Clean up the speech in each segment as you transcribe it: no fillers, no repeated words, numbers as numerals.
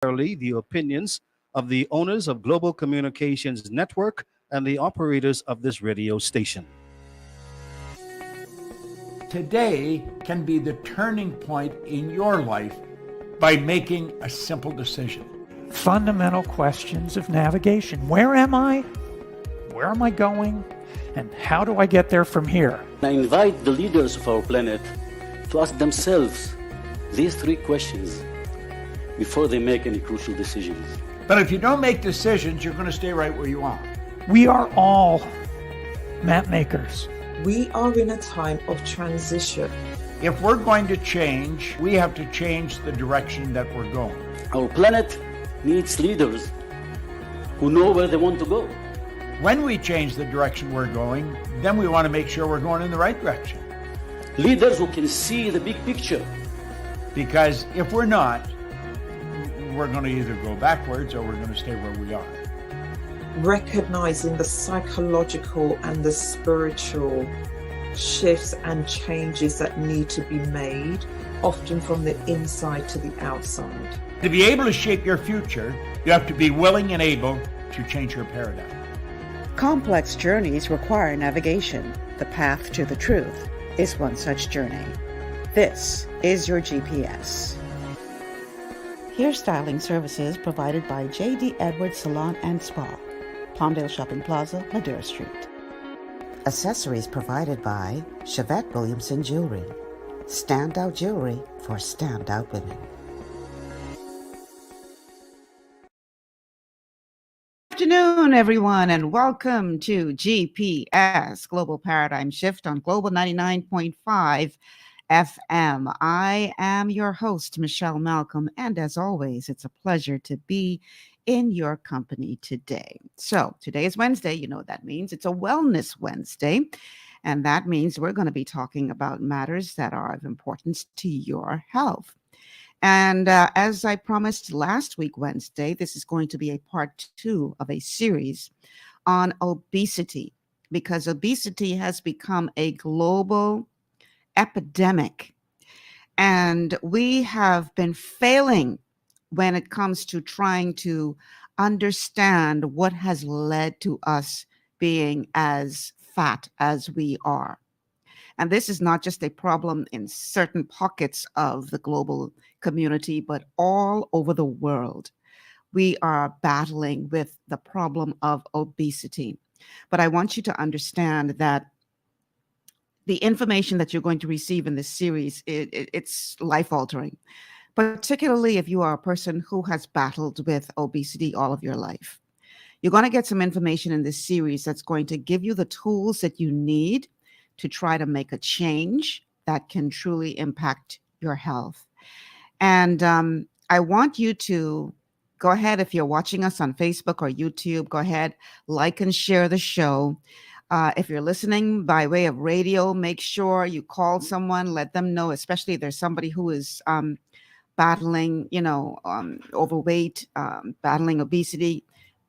the opinions of the owners of Global Communications Network and the operators of this radio station. Today can be the turning point in your life by making a simple decision. Fundamental questions of navigation. Where am I? Where am I going? And how do I get there from here? I invite the leaders of our planet to ask themselves these three questions before they make any crucial decisions. But if you don't make decisions, you're going to stay right where you are. We are all map makers. We are in a time of transition. If we're going to change, we have to change the direction that we're going. Our planet needs leaders who know where they want to go. When we change the direction we're going, then we want to make sure we're going in the right direction. Leaders who can see the big picture. Because if we're not, we're going to either go backwards or we're going to stay where we are. Recognizing the psychological and the spiritual shifts and changes that need to be made, often from the inside to the outside. To be able to shape your future, you have to be willing and able to change your paradigm. Complex journeys require navigation. The path to the truth is one such journey. This is your GPS. Hairstyling services provided by J.D. Edwards Salon and Spa, Palmdale Shopping Plaza, Madera Street. Accessories provided by Chevette Williamson Jewelry. Standout jewelry for standout women. Good afternoon, everyone, and welcome to GPS Global Paradigm Shift on Global 99.5 FM. I am your host, Michelle Malcolm, and as always, it's a pleasure to be in your company today. So today is Wednesday. You know what that means. It's a Wellness Wednesday, and that means we're going to be talking about matters that are of importance to your health. And as I promised last week, Wednesday, this is going to be a part 2 of a series on obesity, because obesity has become a global epidemic. And we have been failing when it comes to trying to understand what has led to us being as fat as we are. And this is not just a problem in certain pockets of the global community, but all over the world. We are battling with the problem of obesity. But I want you to understand that the information that you're going to receive in this series, it's life-altering, particularly if you are a person who has battled with obesity all of your life. You're going to get some information in this series that's going to give you the tools that you need to try to make a change that can truly impact your health. And I want you to go ahead, if you're watching us on Facebook or YouTube, go ahead, like and share the show. If you're listening by way of radio, make sure you call someone, let them know, especially if there's somebody who is battling, overweight, battling obesity.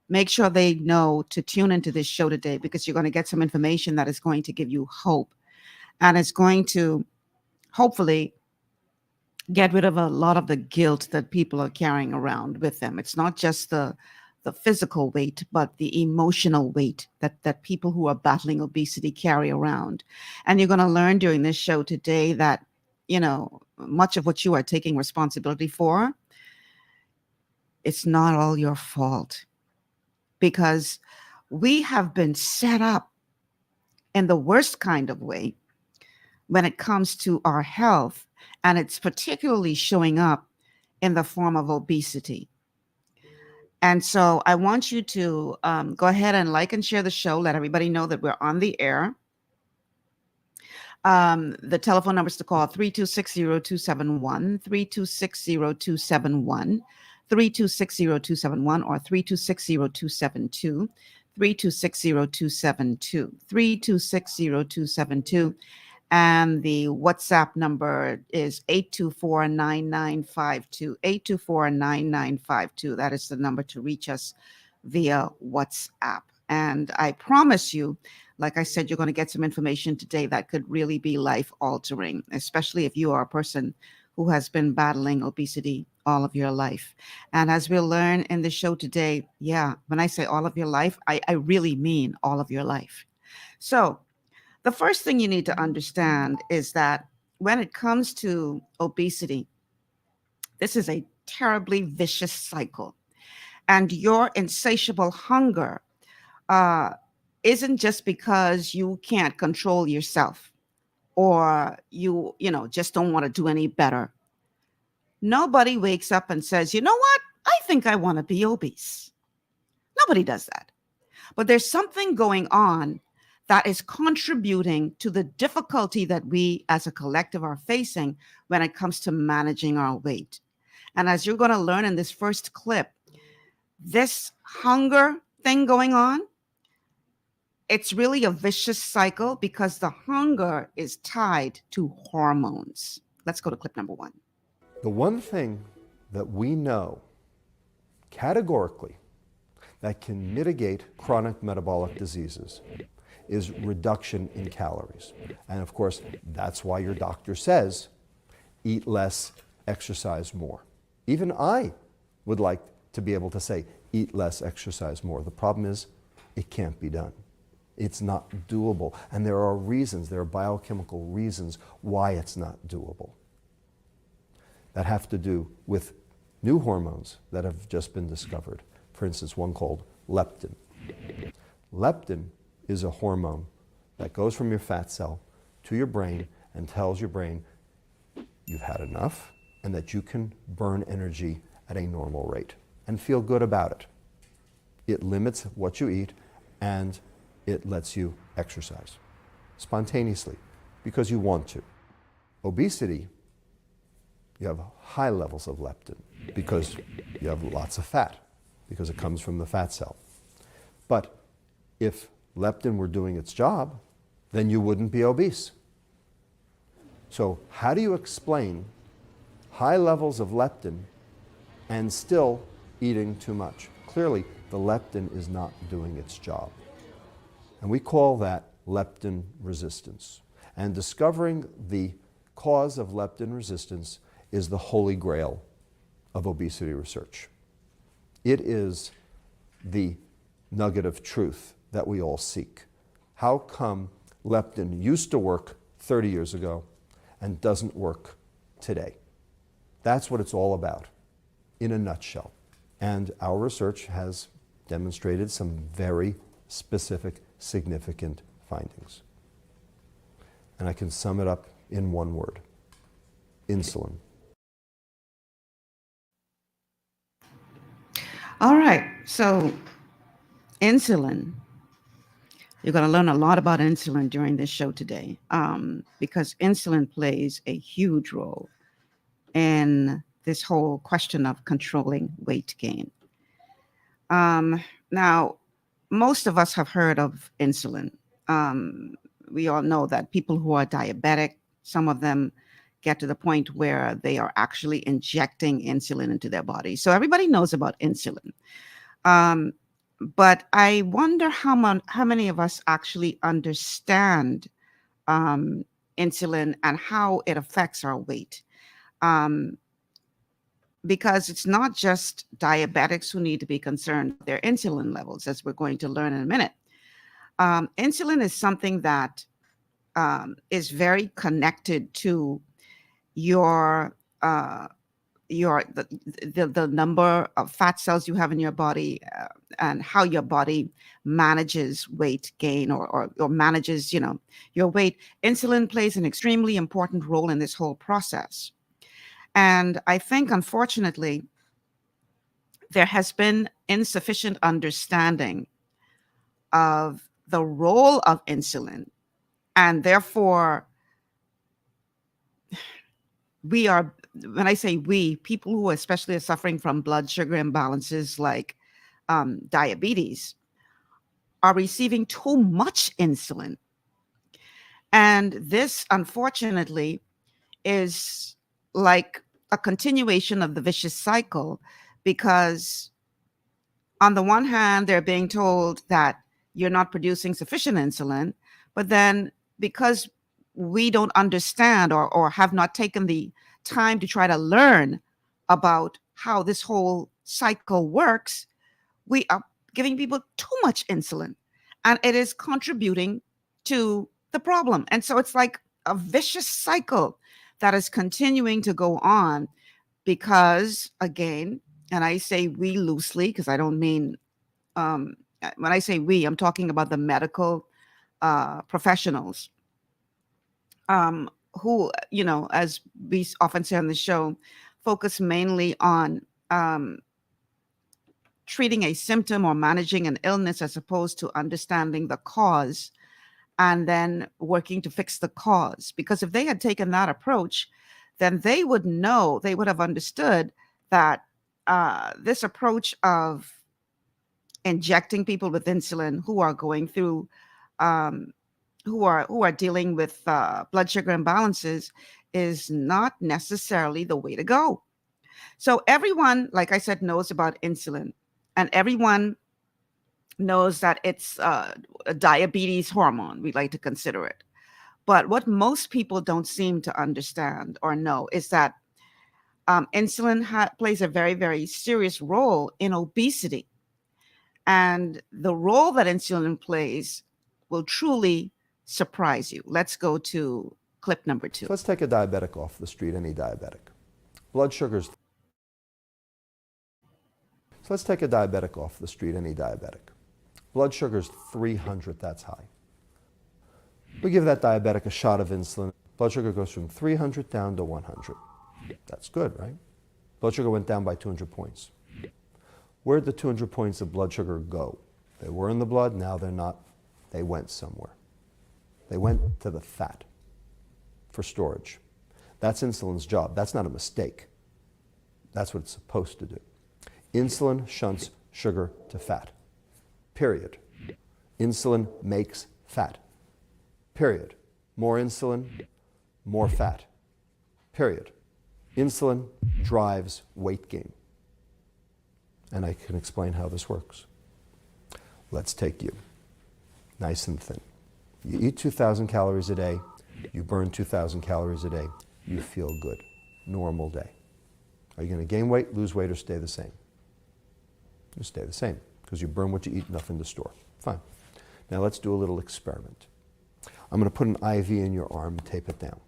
Make sure they know to tune into this show today, because you're going to get some information that is going to give you hope, and it's going to hopefully get rid of a lot of the guilt that people are carrying around with them. It's not just the physical weight, but the emotional weight that people who are battling obesity carry around. And you're going to learn during this show today that, much of what you are taking responsibility for, it's not all your fault. Because we have been set up in the worst kind of way when it comes to our health, and it's particularly showing up in the form of obesity. And so I want you to go ahead and like and share the show. Let everybody know that we're on the air. The telephone numbers to call 3260271, 3260271. 3260271 or 3260272, 3260272, 3260272. And the WhatsApp number is 824-9952, 824-9952. That is the number to reach us via WhatsApp. And I promise you, like I said, you're going to get some information today that could really be life altering, especially if you are a person who has been battling obesity all of your life. And as we'll learn in the show today, yeah, when I say all of your life, I really mean all of your life. So the first thing you need to understand is that when it comes to obesity, this is a terribly vicious cycle. And your insatiable hunger uh, isn't just because you can't control yourself or you just don't want to do any better. Nobody wakes up and says, you know what? I think I want to be obese. Nobody does that. But there's something going on that is contributing to the difficulty that we as a collective are facing when it comes to managing our weight. And as you're going to learn in this first clip, this hunger thing going on, it's really a vicious cycle because the hunger is tied to hormones. Let's go to clip number 1. The one thing that we know categorically that can mitigate chronic metabolic diseases is reduction in calories. And of course, that's why your doctor says, eat less, exercise more. Even I would like to be able to say, eat less, exercise more. The problem is, it can't be done. It's not doable. And there are reasons, there are biochemical reasons why it's not doable. That have to do with new hormones that have just been discovered. For instance, one called leptin. Leptin is a hormone that goes from your fat cell to your brain and tells your brain you've had enough and that you can burn energy at a normal rate and feel good about it. It limits what you eat and it lets you exercise spontaneously because you want to. Obesity, you have high levels of leptin because you have lots of fat, because it comes from the fat cell. But if leptin were doing its job, then you wouldn't be obese. So how do you explain high levels of leptin and still eating too much? Clearly, the leptin is not doing its job. And we call that leptin resistance. And discovering the cause of leptin resistance is the holy grail of obesity research. It is the nugget of truth that we all seek. How come leptin used to work 30 years ago and doesn't work today? That's what it's all about, in a nutshell. And our research has demonstrated some very specific, significant findings. And I can sum it up in one word: insulin. All right, so insulin. You're going to learn a lot about insulin during this show today, because insulin plays a huge role in this whole question of controlling weight gain. Now, most of us have heard of insulin. We all know that people who are diabetic, some of them get to the point where they are actually injecting insulin into their body. So everybody knows about insulin. But I wonder how many of us actually understand insulin and how it affects our weight. Because it's not just diabetics who need to be concerned with their insulin levels, as we're going to learn in a minute. Insulin is something that is very connected to the number of fat cells you have in your body and how your body manages weight gain or manages your weight. Insulin plays an extremely important role in this whole process. And I think, unfortunately, there has been insufficient understanding of the role of insulin. And therefore, when I say we, people who especially are suffering from blood sugar imbalances like diabetes are receiving too much insulin. And this, unfortunately, is like a continuation of the vicious cycle, because on the one hand, they're being told that you're not producing sufficient insulin, but then because we don't understand or have not taken the time to try to learn about how this whole cycle works, we are giving people too much insulin, and it is contributing to the problem. And so it's like a vicious cycle that is continuing to go on because, again, and I say we loosely because I don't mean, when I say we, I'm talking about the medical professionals, who, as we often say on the show, focus mainly on treating a symptom or managing an illness as opposed to understanding the cause and then working to fix the cause. Because if they had taken that approach, then they would have understood that this approach of injecting people with insulin who are going through, who are dealing with blood sugar imbalances is not necessarily the way to go. So everyone, like I said, knows about insulin, and everyone knows that it's a diabetes hormone. We like to consider it. But what most people don't seem to understand or know is that insulin plays a very, very serious role in obesity. And the role that insulin plays will truly surprise you. Let's go to clip number 2. So let's take a diabetic off the street, any diabetic. Blood sugars. So let's take a diabetic off the street, any diabetic. Blood sugar's 300, that's high. We give that diabetic a shot of insulin. Blood sugar goes from 300 down to 100. That's good, right? Blood sugar went down by 200 points. Where'd the 200 points of blood sugar go? They were in the blood, now they're not. They went somewhere. They went to the fat for storage. That's insulin's job. That's not a mistake. That's what it's supposed to do. Insulin shunts sugar to fat. Period. Insulin makes fat. Period. More insulin, more fat. Period. Insulin drives weight gain. And I can explain how this works. Let's take you, nice and thin. You eat 2,000 calories a day, you burn 2,000 calories a day, you feel good. Normal day. Are you going to gain weight, lose weight, or stay the same? You stay the same, because you burn what you eat, nothing to store. Fine. Now let's do a little experiment. I'm going to put an IV in your arm and tape it down.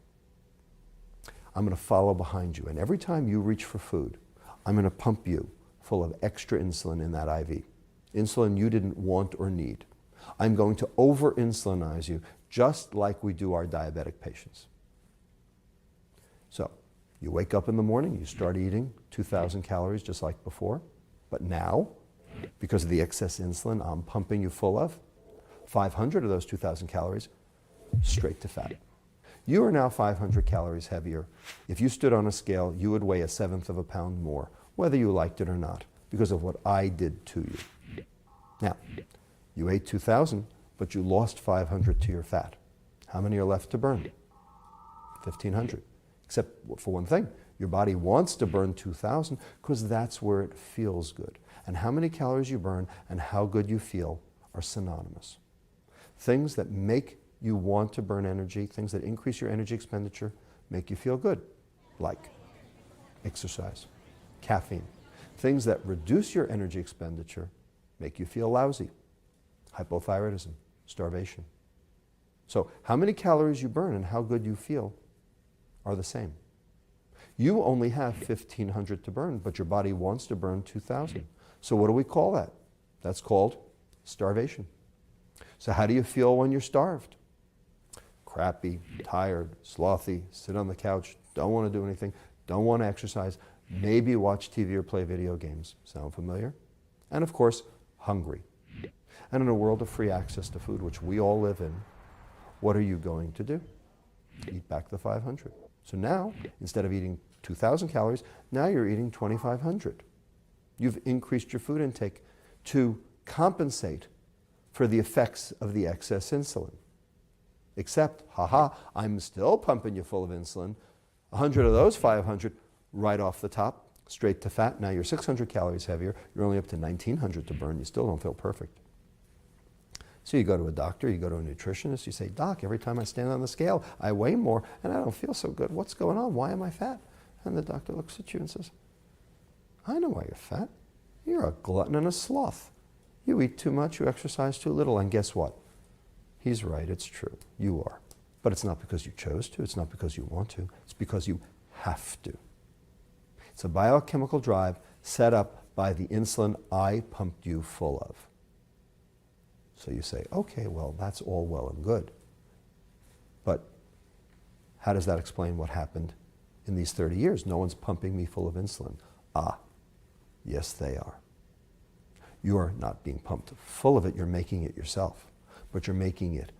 I'm going to follow behind you, and every time you reach for food, I'm going to pump you full of extra insulin in that IV. Insulin you didn't want or need. I'm going to over-insulinize you, just like we do our diabetic patients. So, you wake up in the morning, you start eating 2,000 calories just like before, but now, because of the excess insulin I'm pumping you full of, 500 of those 2,000 calories straight to fat. You are now 500 calories heavier. If you stood on a scale, you would weigh 1/7 of a pound more, whether you liked it or not, because of what I did to you. Now, you ate 2,000, but you lost 500 to your fat. How many are left to burn? 1,500. Except for one thing, your body wants to burn 2,000 because that's where it feels good. And how many calories you burn and how good you feel are synonymous. Things that make you want to burn energy, things that increase your energy expenditure, make you feel good, like exercise, caffeine. Things that reduce your energy expenditure make you feel lousy, hypothyroidism, starvation. So how many calories you burn and how good you feel are the same. You only have 1,500 to burn, but your body wants to burn 2,000. So what do we call that? That's called starvation. So how do you feel when you're starved? Crappy, tired, slothy, sit on the couch, don't want to do anything, don't want to exercise, maybe watch TV or play video games. Sound familiar? And of course, hungry. And in a world of free access to food, which we all live in, what are you going to do? Eat back the 500. So now, instead of eating 2,000 calories, now you're eating 2,500. You've increased your food intake to compensate for the effects of the excess insulin. Except, haha, I'm still pumping you full of insulin. 100 of those 500 right off the top, straight to fat. Now you're 600 calories heavier. You're only up to 1,900 to burn. You still don't feel perfect. So you go to a doctor, you go to a nutritionist, you say, Doc, every time I stand on the scale, I weigh more and I don't feel so good. What's going on? Why am I fat? And the doctor looks at you and says, I know why you're fat. You're a glutton and a sloth. You eat too much, you exercise too little, and guess what? He's right, it's true. You are. But it's not because you chose to, it's not because you want to, it's because you have to. It's a biochemical drive set up by the insulin I pumped you full of. So you say, okay, well, that's all well and good. But how does that explain what happened in these 30 years? No one's pumping me full of insulin. Ah, yes, they are. You're not being pumped full of it, you're making it yourself. But you're making it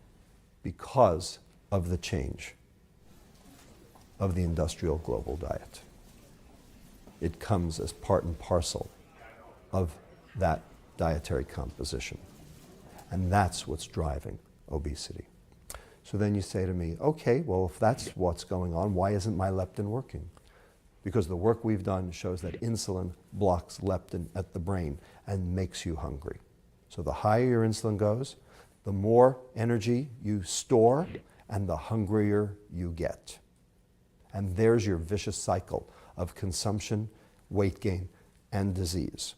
because of the change of the industrial global diet. It comes as part and parcel of that dietary composition. And that's what's driving obesity. So then you say to me, okay, well, if that's what's going on, why isn't my leptin working? Because the work we've done shows that insulin blocks leptin at the brain and makes you hungry. So the higher your insulin goes, the more energy you store and the hungrier you get. And there's your vicious cycle of consumption, weight gain, and disease,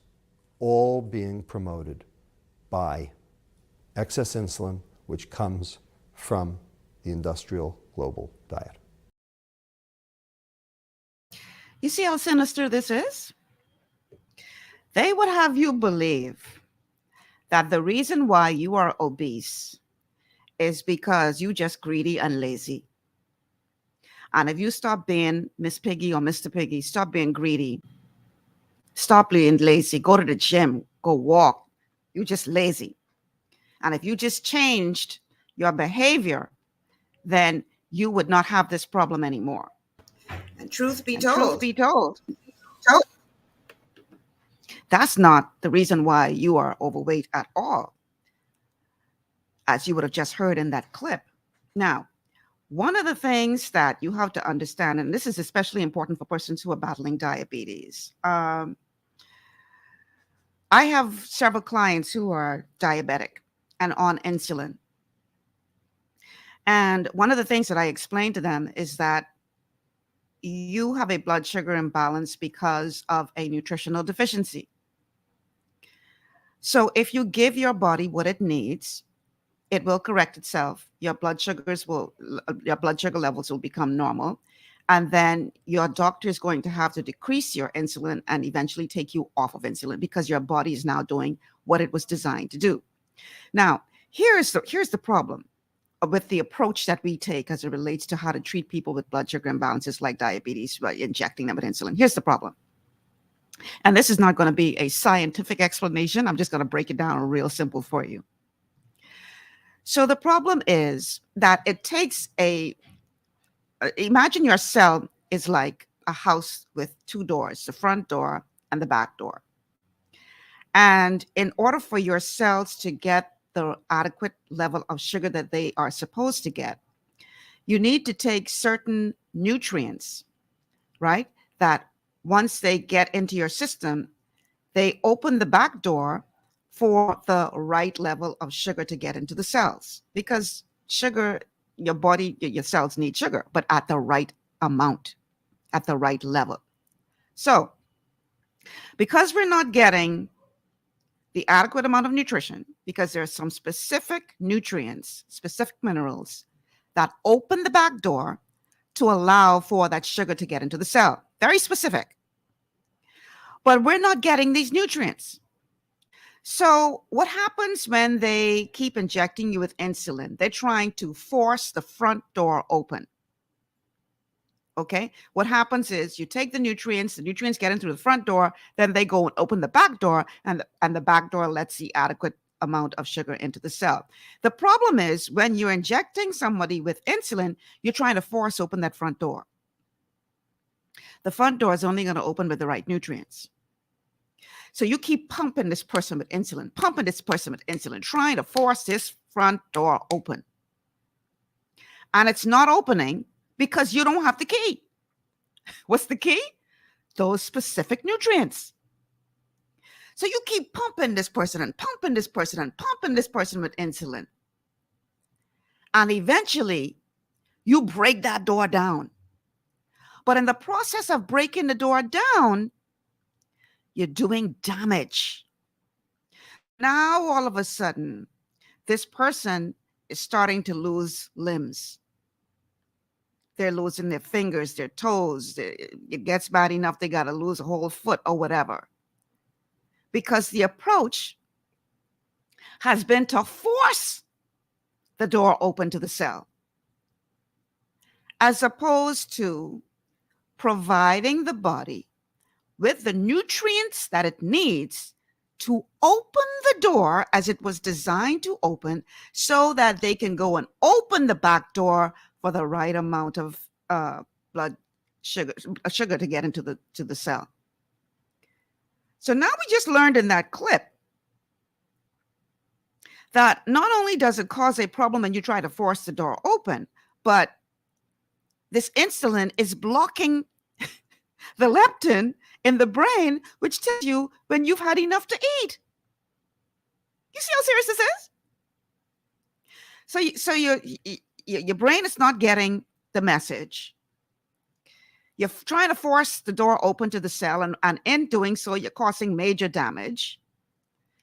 all being promoted by excess insulin, which comes from the industrial global diet. You see how sinister this is? They would have you believe that the reason why you are obese is because you just greedy and lazy. And if you stop being Miss Piggy or Mr. Piggy, stop being greedy, stop being lazy, go to the gym, go walk, you're just lazy. And if you just changed your behavior, then you would not have this problem anymore. And truth be told, that's not the reason why you are overweight at all, as you would have just heard in that clip. Now, one of the things that you have to understand, and this is especially important for persons who are battling diabetes. I have several clients who are diabetic and on insulin. And one of the things that I explain to them is that you have a blood sugar imbalance because of a nutritional deficiency. So if you give your body what it needs, it will correct itself. Your blood sugar levels will become normal. And then your doctor is going to have to decrease your insulin and eventually take you off of insulin because your body is now doing what it was designed to do. Now, here's the problem with the approach that we take as it relates to how to treat people with blood sugar imbalances like diabetes by injecting them with insulin. Here's the problem. And this is not going to be a scientific explanation. I'm just going to break it down real simple for you. So the problem is that it takes imagine your cell is like a house with two doors, the front door and the back door. And in order for your cells to get the adequate level of sugar that they are supposed to get, you need to take certain nutrients, right? That once they get into your system, they open the back door for the right level of sugar to get into the cells. Because sugar, your body, your cells need sugar, but at the right amount, at the right level. So, because we're not getting the adequate amount of nutrition, because there are some specific nutrients, specific minerals that open the back door to allow for that sugar to get into the cell. Very specific. But we're not getting these nutrients. So what happens when they keep injecting you with insulin? They're trying to force the front door open. Okay, what happens is you take the nutrients get in through the front door, then they go and open the back door, and the back door lets the adequate amount of sugar into the cell. The problem is when you're injecting somebody with insulin, you're trying to force open that front door. The front door is only going to open with the right nutrients. So you keep pumping this person with insulin, trying to force this front door open. And it's not opening because you don't have the key. What's the key? Those specific nutrients. So you keep pumping this person and pumping this person and pumping this person with insulin. And eventually, you break that door down. But in the process of breaking the door down, You're doing damage. Now, all of a sudden, this person is starting to lose limbs. They're losing their fingers, their toes. It gets bad enough they got to lose a whole foot or whatever. Because the approach has been to force the door open to the cell, as opposed to providing the body with the nutrients that it needs to open the door as it was designed to open, so that they can go and open the back door for the right amount of blood sugar to get into the cell. So now we just learned in that clip that not only does it cause a problem when you try to force the door open, but this insulin is blocking the leptin in the brain, which tells you when you've had enough to eat. You see how serious this is? So your brain is not getting the message. You're trying to force the door open to the cell, and in doing so, you're causing major damage.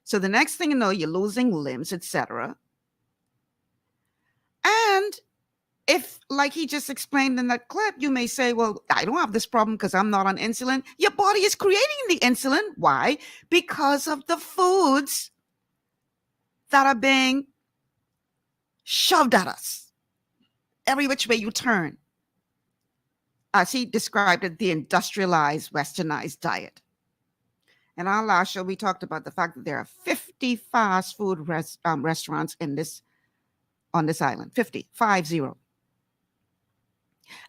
So the next thing you know, you're losing limbs, etc. And if, like he just explained in that clip, you may say, well, I don't have this problem because I'm not on insulin. Your body is creating the insulin. Why? Because of the foods that are being shoved at us every which way you turn. As he described it, the industrialized, westernized diet. In our last show, we talked about the fact that there are 50 fast food restaurants on this island. 50.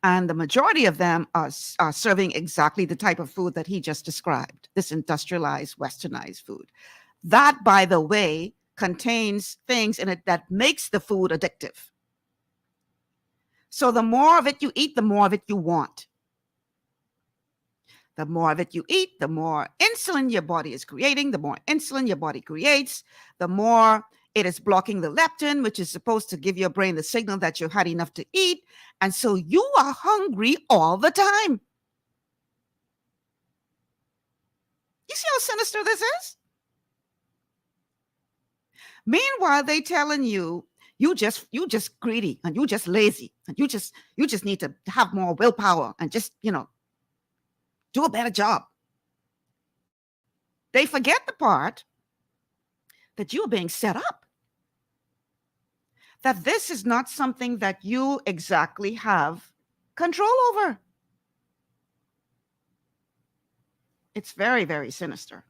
And the majority of them are serving exactly the type of food that he just described, this industrialized, westernized food. That, by the way, contains things in it that makes the food addictive. So the more of it you eat, the more of it you want. The more of it you eat, the more insulin your body is creating. The more insulin your body creates, the more it is blocking the leptin, which is supposed to give your brain the signal that you've had enough to eat. And so you are hungry all the time. You see how sinister this is? Meanwhile, they telling you, you just greedy, and you just lazy, and you just need to have more willpower and just, do a better job. They forget the part that you're being set up. That this is not something that you exactly have control over. It's very, very sinister.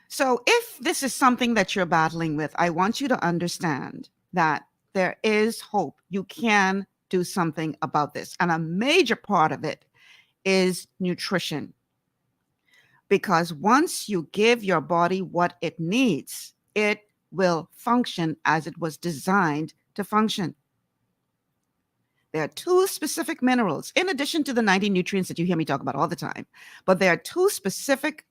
So if this is something that you're battling with, I want you to understand that there is hope. You can do something about this. And a major part of it is nutrition. Because once you give your body what it needs, it will function as it was designed to function. There are two specific minerals, in addition to the 90 nutrients that you hear me talk about all the time. But there are two specific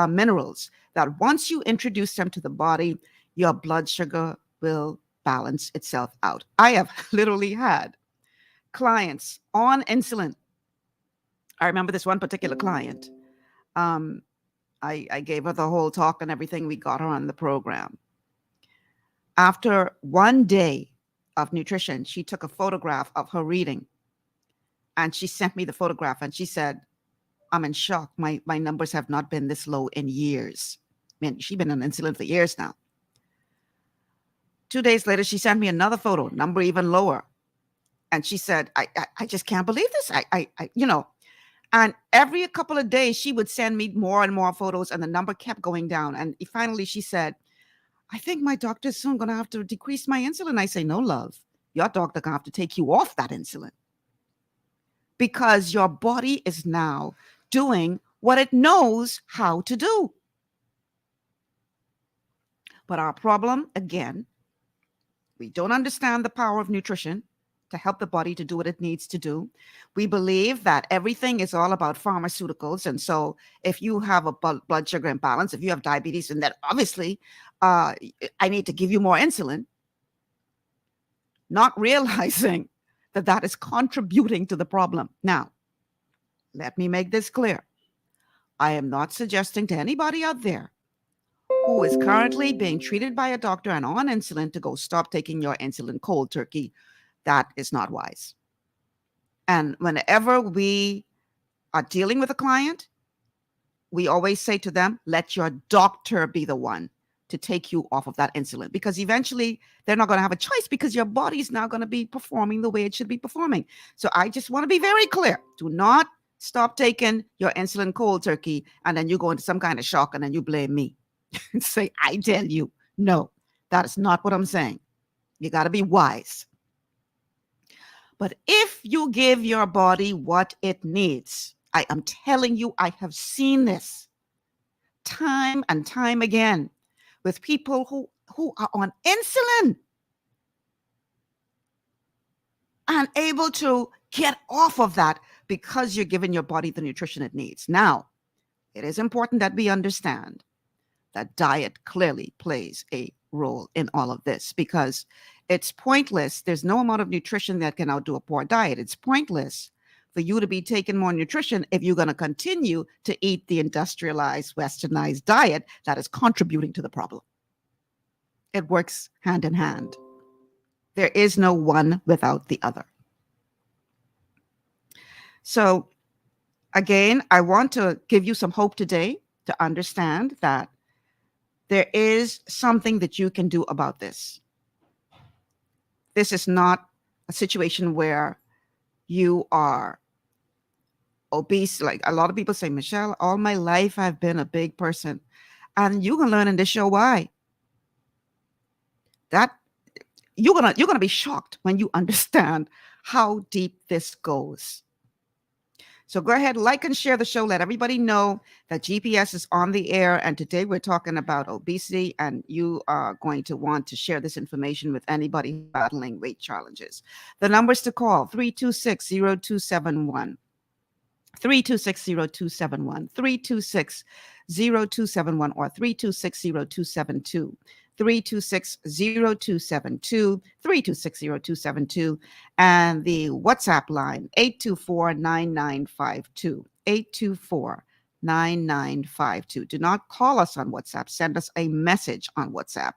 minerals that once you introduce them to the body, your blood sugar will balance itself out. I have literally had clients on insulin. I remember this one particular client. I gave her the whole talk and everything. We got her on the program. After one day of nutrition, she took a photograph of her reading, and she sent me the photograph, and she said, I'm in shock. My numbers have not been this low in years. I mean, she's been on insulin for years now. 2 days later, she sent me another photo, number even lower. And she said, I just can't believe this. And every couple of days, she would send me more and more photos, and the number kept going down. And finally, she said, I think my doctor's soon going to have to decrease my insulin. I say, no, love. Your doctor going to have to take you off that insulin. Because your body is now doing what it knows how to do. But our problem, again, we don't understand the power of nutrition to help the body to do what it needs to do. We believe that everything is all about pharmaceuticals. And so if you have a blood sugar imbalance, if you have diabetes, and then obviously I need to give you more insulin, not realizing that that is contributing to the problem. Now, let me make this clear. I am not suggesting to anybody out there who is currently being treated by a doctor and on insulin to go stop taking your insulin cold turkey. That is not wise. And whenever we are dealing with a client, we always say to them, let your doctor be the one to take you off of that insulin, because eventually they're not going to have a choice, because your body is now going to be performing the way it should be performing. So I just want to be very clear. Do not stop taking your insulin cold turkey and then you go into some kind of shock and then you blame me and say, I tell you. No, that is not what I'm saying. You got to be wise. But if you give your body what it needs, I am telling you, I have seen this time and time again with people who are on insulin and able to get off of that because you're giving your body the nutrition it needs. Now, it is important that we understand that diet clearly plays a role in all of this, because it's pointless. There's no amount of nutrition that can outdo a poor diet. It's pointless for you to be taking more nutrition if you're going to continue to eat the industrialized, westernized diet that is contributing to the problem. It works hand in hand. There is no one without the other. So again, I want to give you some hope today to understand that there is something that you can do about this. This is not a situation where you are obese. Like a lot of people say, Michelle, all my life I've been a big person. And you can learn in this show why. That you're gonna be shocked when you understand how deep this goes. So go ahead, like and share the show. Let everybody know that GPS is on the air. And today we're talking about obesity, and you are going to want to share this information with anybody battling weight challenges. The numbers to call, 326-0271. 326-0271, 326-0271, or 326-0272. 326-0272, 326-0272, and the WhatsApp line, 824-9952, 824-9952. Do not call us on WhatsApp. Send us a message on WhatsApp,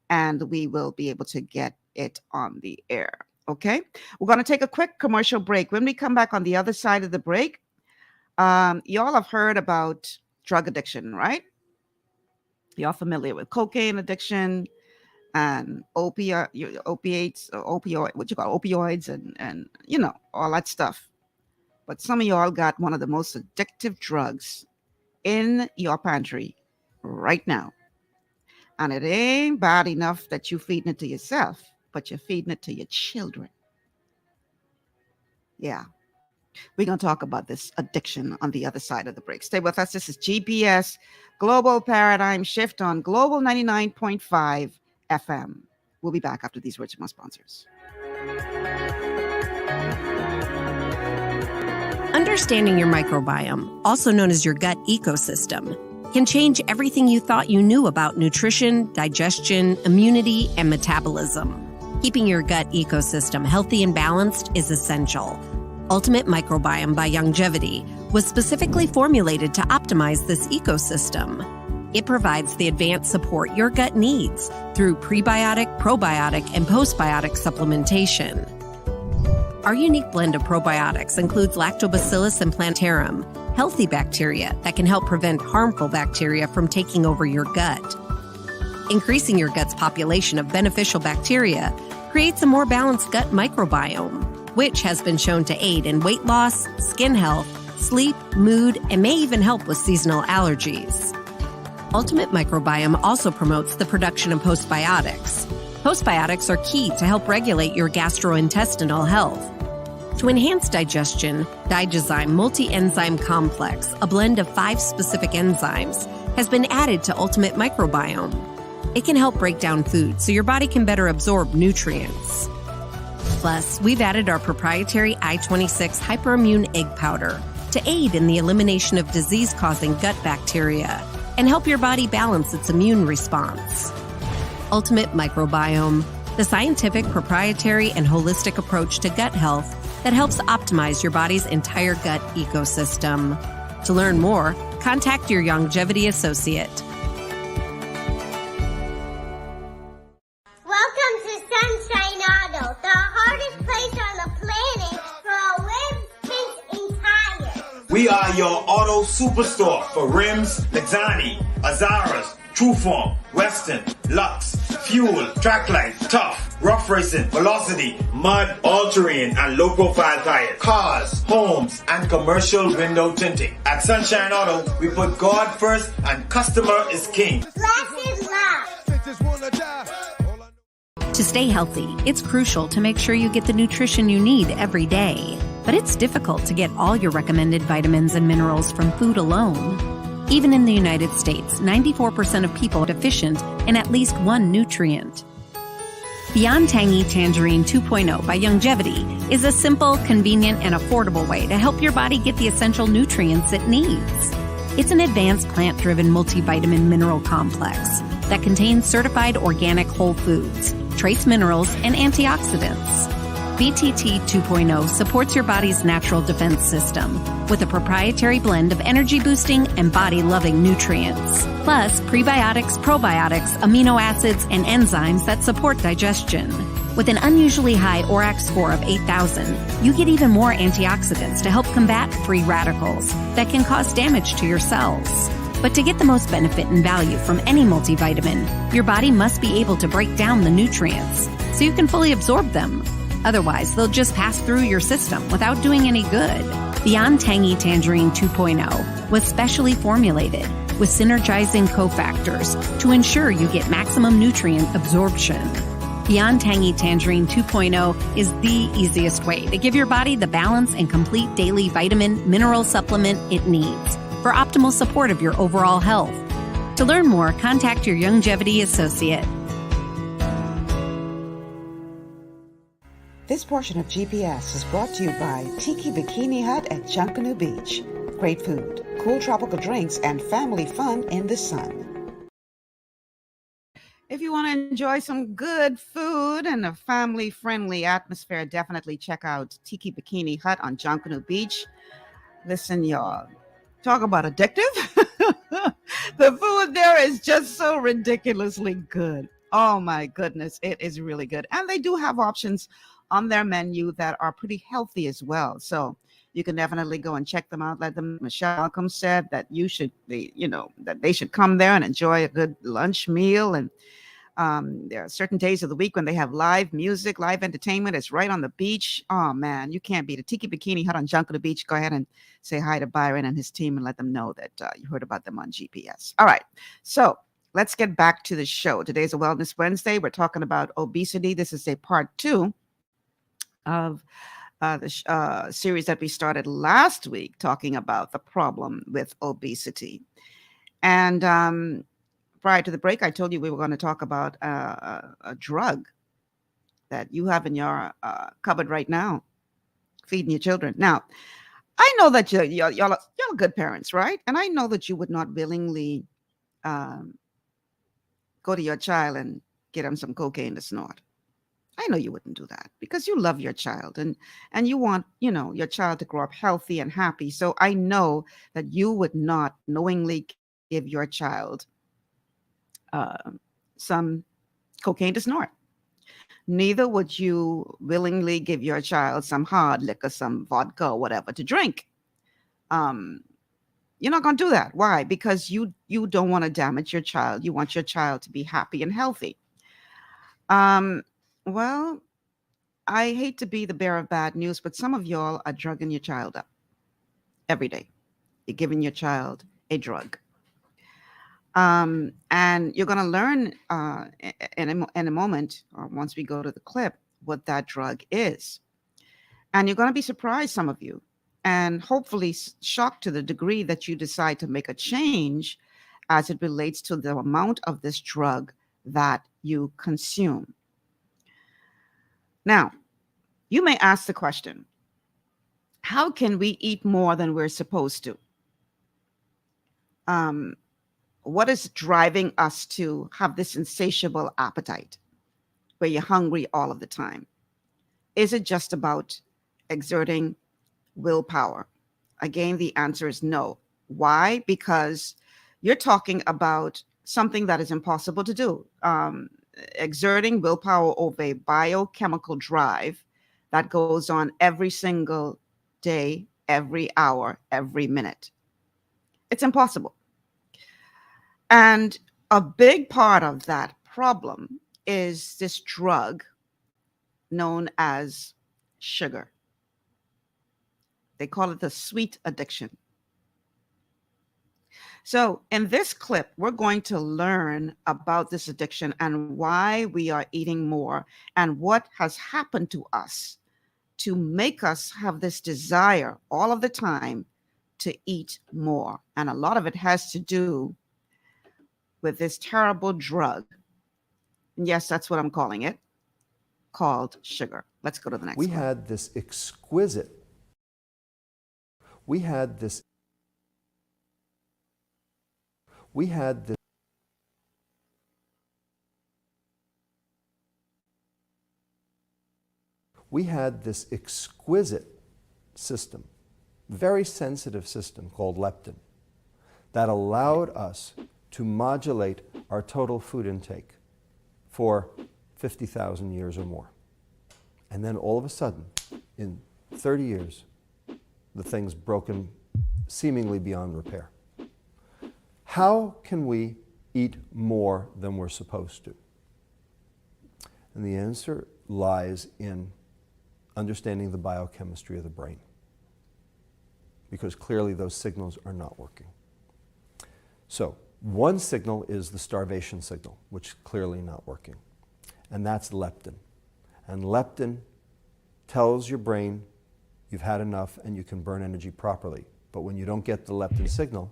and we will be able to get it on the air. Okay? We're going to take a quick commercial break. When we come back on the other side of the break, y'all have heard about drug addiction, right? You're familiar with cocaine addiction and opioids, and you know, all that stuff. But some of y'all got one of the most addictive drugs in your pantry right now. And it ain't bad enough that you're feeding it to yourself, but you're feeding it to your children. Yeah. We're going to talk about this addiction on the other side of the break. Stay with us. This is GPS Global Paradigm Shift on Global 99.5 FM. We'll be back after these words from our sponsors. Understanding your microbiome, also known as your gut ecosystem, can change everything you thought you knew about nutrition, digestion, immunity, and metabolism. Keeping your gut ecosystem healthy and balanced is essential. Ultimate Microbiome by Longevity was specifically formulated to optimize this ecosystem. It provides the advanced support your gut needs through prebiotic, probiotic, and postbiotic supplementation. Our unique blend of probiotics includes Lactobacillus and Plantarum, healthy bacteria that can help prevent harmful bacteria from taking over your gut. Increasing your gut's population of beneficial bacteria creates a more balanced gut microbiome, which has been shown to aid in weight loss, skin health, sleep, mood, and may even help with seasonal allergies. Ultimate Microbiome also promotes the production of postbiotics. Postbiotics are key to help regulate your gastrointestinal health. To enhance digestion, Digizyme Multi-Enzyme Complex, a blend of 5 specific enzymes, has been added to Ultimate Microbiome. It can help break down food so your body can better absorb nutrients. Plus, we've added our proprietary I-26 hyperimmune egg powder to aid in the elimination of disease-causing gut bacteria and help your body balance its immune response. Ultimate Microbiome, the scientific, proprietary, and holistic approach to gut health that helps optimize your body's entire gut ecosystem. To learn more, Contact your longevity associate. Welcome to Sunshine Auto, the hardest place on the planet for a rims, paint, and tires. We are your auto superstore for rims, Lexani, Azaras, Trueform, Western, Lux, Fuel, Tracklight, Tough, Rough Racing, Velocity, Mud, All-Terrain, and low-profile tires, cars, homes, and commercial window tinting. At Sunshine Auto, we put God first and customer is king. Glasses love. To stay healthy, it's crucial to make sure you get the nutrition you need every day. But it's difficult to get all your recommended vitamins and minerals from food alone. Even in the United States, 94% of people are deficient in at least one nutrient. Beyond Tangy Tangerine 2.0 by Longevity is a simple, convenient, and affordable way to help your body get the essential nutrients it needs. It's an advanced plant-driven multivitamin mineral complex that contains certified organic whole foods, trace minerals, and antioxidants. BTT 2.0 supports your body's natural defense system with a proprietary blend of energy-boosting and body-loving nutrients, plus prebiotics, probiotics, amino acids, and enzymes that support digestion. With an unusually high ORAC score of 8,000, you get even more antioxidants to help combat free radicals that can cause damage to your cells. But to get the most benefit and value from any multivitamin, your body must be able to break down the nutrients so you can fully absorb them. Otherwise, they'll just pass through your system without doing any good. Beyond Tangy Tangerine 2.0 was specially formulated with synergizing cofactors to ensure you get maximum nutrient absorption. Beyond Tangy Tangerine 2.0 is the easiest way to give your body the balance and complete daily vitamin mineral supplement it needs for optimal support of your overall health. To learn more, contact your longevity associate. This portion of GPS is brought to you by Tiki Bikini Hut at Junkanoo Beach. Great food, cool tropical drinks, and family fun in the sun. If you want to enjoy some good food and a family-friendly atmosphere, definitely check out Tiki Bikini Hut on Junkanoo Beach. Listen, y'all, talk about addictive. The food there is just so ridiculously good. Oh my goodness, it is really good. And they do have options on their menu that are pretty healthy as well. So you can definitely go and check them out. Let them, Michelle Malcolm said that you should be, that they should come there and enjoy a good lunch meal. And there are certain days of the week when they have live music, live entertainment. It's right on the beach. Oh man, you can't beat it. Tiki Bikini Hut on Junkanoo Beach. Go ahead and say hi to Byron and his team and let them know that you heard about them on GPS. All right. So let's get back to the show. Today's a Wellness Wednesday. We're talking about obesity. This is a part 2 of the series that we started last week, talking about the problem with obesity. And prior to the break, I told you we were going to talk about a drug that you have in your cupboard right now, feeding your children. Now, I know that y'all are good parents, right? And I know that you would not willingly go to your child and get him some cocaine to snort. I know you wouldn't do that because you love your child and you want, your child to grow up healthy and happy. So I know that you would not knowingly give your child some cocaine to snort. Neither would you willingly give your child some hard liquor, some vodka or whatever to drink. You're not going to do that. Why? Because you don't want to damage your child. You want your child to be happy and healthy. Well, I hate to be the bearer of bad news, but some of y'all are drugging your child up every day. You're giving your child a drug. And you're going to learn in a moment, or once we go to the clip, what that drug is. And you're going to be surprised, some of you, and hopefully shocked to the degree that you decide to make a change as it relates to the amount of this drug that you consume. Now, you may ask the question, how can we eat more than we're supposed to? What is driving us to have this insatiable appetite where you're hungry all of the time? Is it just about exerting willpower? Again, the answer is no. Why? Because you're talking about something that is impossible to do. Exerting willpower over a biochemical drive that goes on every single day, every hour, every minute. It's impossible. And a big part of that problem is this drug known as sugar. They call it the sweet addiction. So, in this clip, we're going to learn about this addiction and why we are eating more and what has happened to us to make us have this desire all of the time to eat more. And a lot of it has to do with this terrible drug. And yes, that's what I'm calling it, called sugar. Let's go to the next one. We had this exquisite we had this exquisite system, very sensitive system called leptin that allowed us to modulate our total food intake for 50,000 years or more. And then all of a sudden, in 30 years, the thing's broken seemingly beyond repair. How can we eat more than we're supposed to? And the answer lies in understanding the biochemistry of the brain, because clearly those signals are not working. So one signal is the starvation signal, which is clearly not working, and that's leptin. And leptin tells your brain you've had enough and you can burn energy properly. But when you don't get the leptin signal,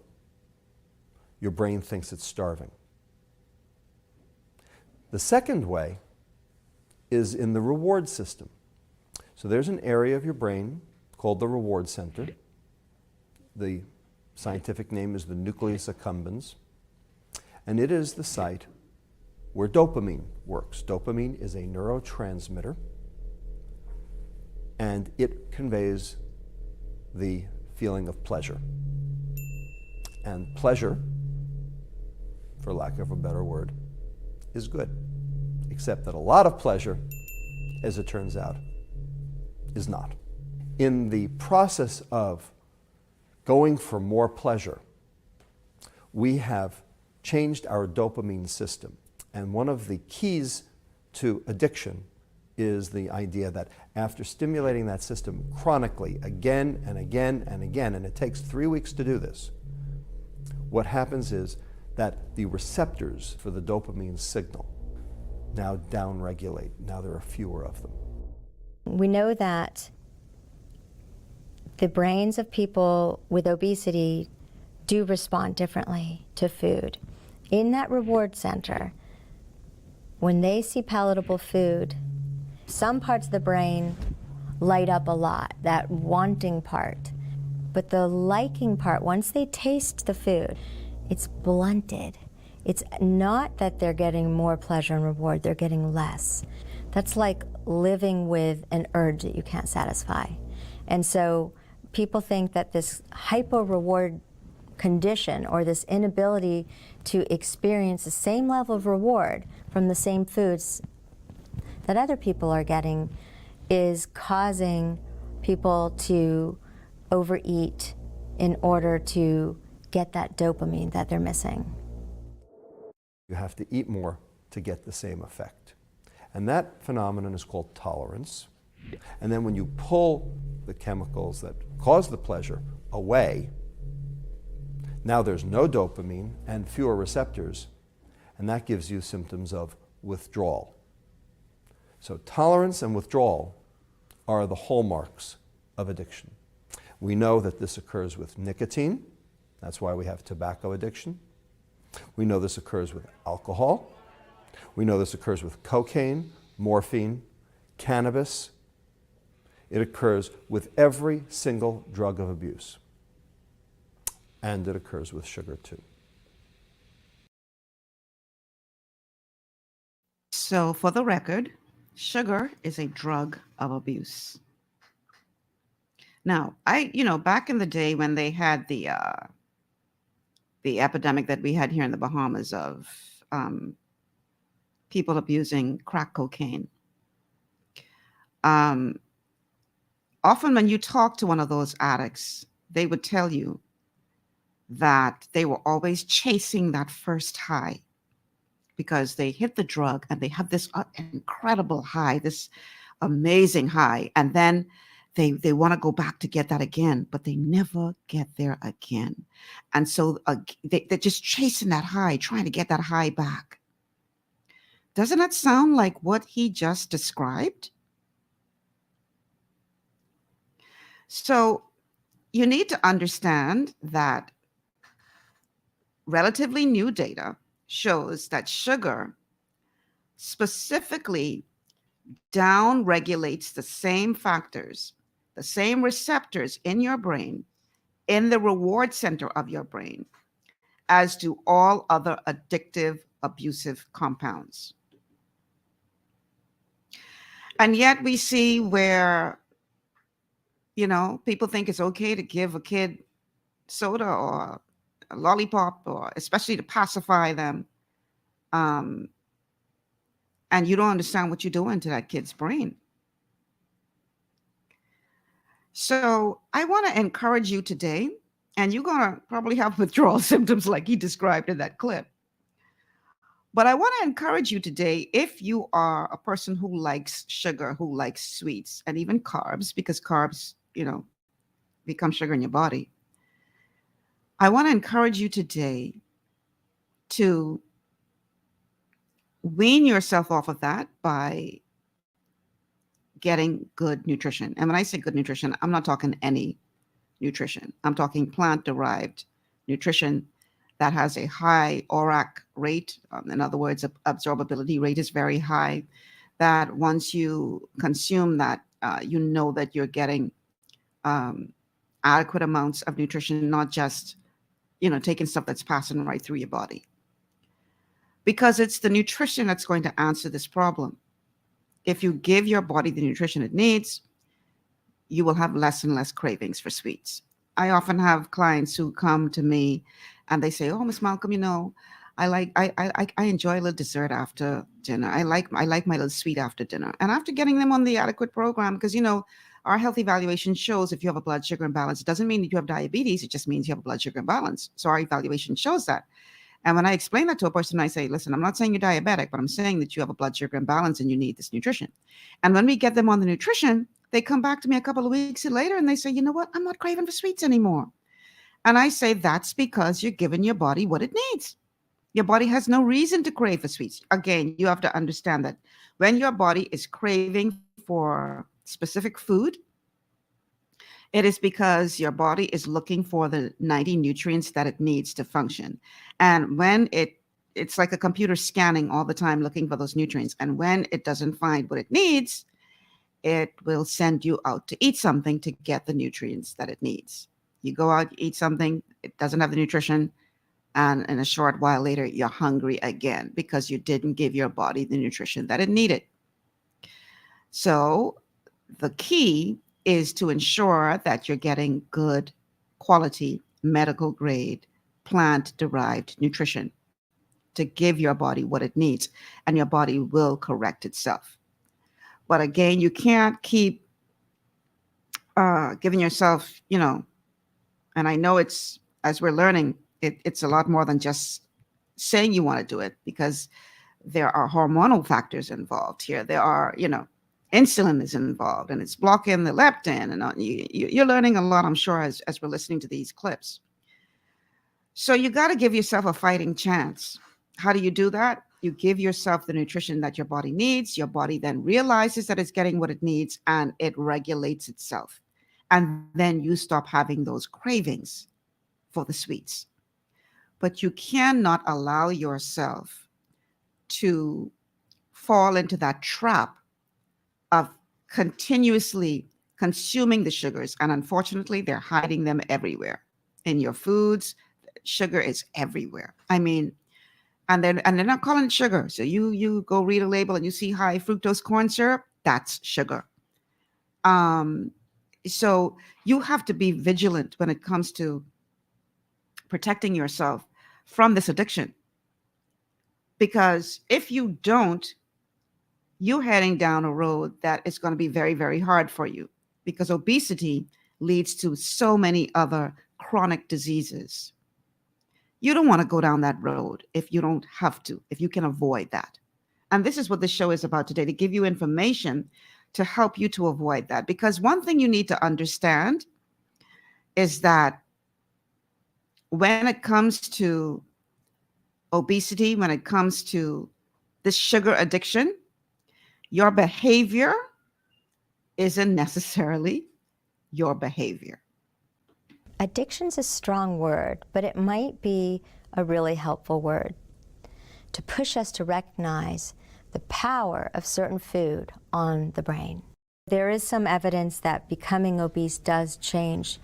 your brain thinks it's starving. The second way is in the reward system. So there's an area of your brain called the reward center. The scientific name is the nucleus accumbens. And it is the site where dopamine works. Dopamine is a neurotransmitter, and it conveys the feeling of pleasure. And pleasure, for lack of a better word, is good. Except that a lot of pleasure, as it turns out, is not. In the process of going for more pleasure, we have changed our dopamine system. And one of the keys to addiction is the idea that after stimulating that system chronically, again and again and again, and it takes 3 weeks to do this, what happens is that the receptors for the dopamine signal now downregulate. Now there are fewer of them. We know that the brains of people with obesity do respond differently to food. In that reward center, when they see palatable food, some parts of the brain light up a lot, that wanting part. But the liking part, once they taste the food, it's blunted. It's not that they're getting more pleasure and reward, they're getting less. That's like living with an urge that you can't satisfy. And so people think that this hypo-reward condition, or this inability to experience the same level of reward from the same foods that other people are getting, is causing people to overeat in order to get that dopamine that they're missing. You have to eat more to get the same effect. And that phenomenon is called tolerance. And then when you pull the chemicals that cause the pleasure away, now there's no dopamine and fewer receptors, and that gives you symptoms of withdrawal. So tolerance and withdrawal are the hallmarks of addiction. We know that this occurs with nicotine. That's why we have tobacco addiction. We know this occurs with alcohol. We know this occurs with cocaine, morphine, cannabis. It occurs with every single drug of abuse. And it occurs with sugar too. So for the record, sugar is a drug of abuse. Now, back in the day when they had the the epidemic that we had here in the Bahamas of people abusing crack cocaine. Often when you talk to one of those addicts, they would tell you that they were always chasing that first high because they hit the drug and they have this incredible high, this amazing high. And then they want to go back to get that again, but they never get there again. And so they're just chasing that high, trying to get that high back. Doesn't that sound like what he just described? So you need to understand that relatively new data shows that sugar specifically down regulates the same factors, the same receptors in your brain, in the reward center of your brain, as do all other addictive, abusive compounds. And yet we see where, people think it's okay to give a kid soda or a lollipop, or especially to pacify them. And you don't understand what you're doing to that kid's brain. So I want to encourage you today, and you're going to probably have withdrawal symptoms like he described in that clip. But I want to encourage you today, if you are a person who likes sugar, who likes sweets, and even carbs, because carbs, become sugar in your body. I want to encourage you today to wean yourself off of that by getting good nutrition. And when I say good nutrition, I'm not talking any nutrition. I'm talking plant-derived nutrition that has a high ORAC rate. In other words, absorbability rate is very high, that once you consume that, you know that you're getting adequate amounts of nutrition, not just, taking stuff that's passing right through your body. Because it's the nutrition that's going to answer this problem. If you give your body the nutrition it needs, you will have less and less cravings for sweets. I often have clients who come to me and they say, "Oh, Miss Malcolm, I enjoy a little dessert after dinner. I like my little sweet after dinner." And after getting them on the adequate program, because our health evaluation shows if you have a blood sugar imbalance, it doesn't mean that you have diabetes. It just means you have a blood sugar imbalance. So our evaluation shows that. And when I explain that to a person, I say, "Listen, I'm not saying you're diabetic, but I'm saying that you have a blood sugar imbalance and you need this nutrition." And when we get them on the nutrition, they come back to me a couple of weeks later and they say, "You know what? I'm not craving for sweets anymore." And I say, that's because you're giving your body what it needs. Your body has no reason to crave for sweets. Again, you have to understand that when your body is craving for specific food, it is because your body is looking for the 90 nutrients that it needs to function. And when it's like a computer scanning all the time looking for those nutrients. And when it doesn't find what it needs, it will send you out to eat something to get the nutrients that it needs. You go out, you eat something, it doesn't have the nutrition, and in a short while later, you're hungry again because you didn't give your body the nutrition that it needed. So the key is to ensure that you're getting good quality, medical grade, plant-derived nutrition to give your body what it needs, and your body will correct itself. But again, you can't keep giving yourself, and I know it's, as we're learning, it's a lot more than just saying you want to do it, because there are hormonal factors involved here. There are, insulin is involved, and it's blocking the leptin, and you're learning a lot, I'm sure, as we're listening to these clips. So you got to give yourself a fighting chance. How do you do that? You give yourself the nutrition that your body needs. Your body then realizes that it's getting what it needs, and it regulates itself. And then you stop having those cravings for the sweets. But you cannot allow yourself to fall into that trap of continuously consuming the sugars. And unfortunately, they're hiding them everywhere. In your foods, sugar is everywhere. I mean, and they're not calling it sugar. So you go read a label and you see high fructose corn syrup, that's sugar. So you have to be vigilant when it comes to protecting yourself from this addiction. Because if you don't, you're heading down a road that is going to be very, very hard for you, because obesity leads to so many other chronic diseases. You don't want to go down that road if you don't have to, if you can avoid that. And this is what the show is about today, to give you information to help you to avoid that. Because one thing you need to understand is that when it comes to obesity, when it comes to this sugar addiction, your behavior isn't necessarily your behavior. Addiction's a strong word, but it might be a really helpful word to push us to recognize the power of certain food on the brain. There is some evidence that becoming obese does change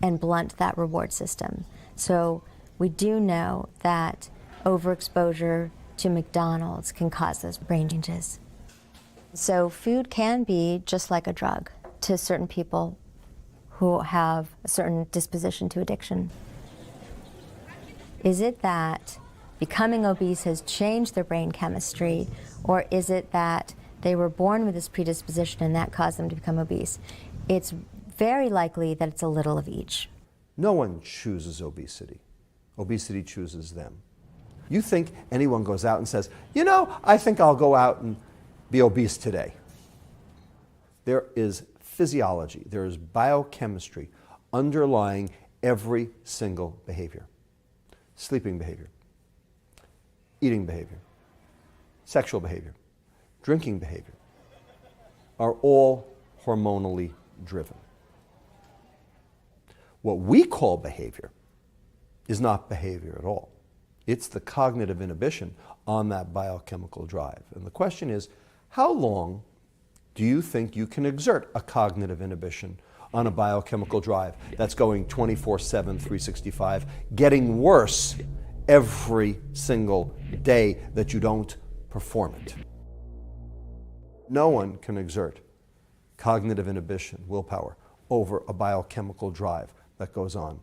and blunt that reward system. So we do know that overexposure to McDonald's can cause those brain changes. So food can be just like a drug to certain people who have a certain disposition to addiction. Is it that becoming obese has changed their brain chemistry, or is it that they were born with this predisposition and that caused them to become obese? It's very likely that it's a little of each. No one chooses obesity. Obesity chooses them. You think anyone goes out and says, you know, I think I'll go out and be obese today. There is physiology, there is biochemistry underlying every single behavior. Sleeping behavior, eating behavior, sexual behavior, drinking behavior are all hormonally driven. What we call behavior is not behavior at all. It's the cognitive inhibition on that biochemical drive. And the question is, how long do you think you can exert a cognitive inhibition on a biochemical drive that's going 24/7, 365, getting worse every single day that you don't perform it? No one can exert cognitive inhibition, willpower, over a biochemical drive that goes on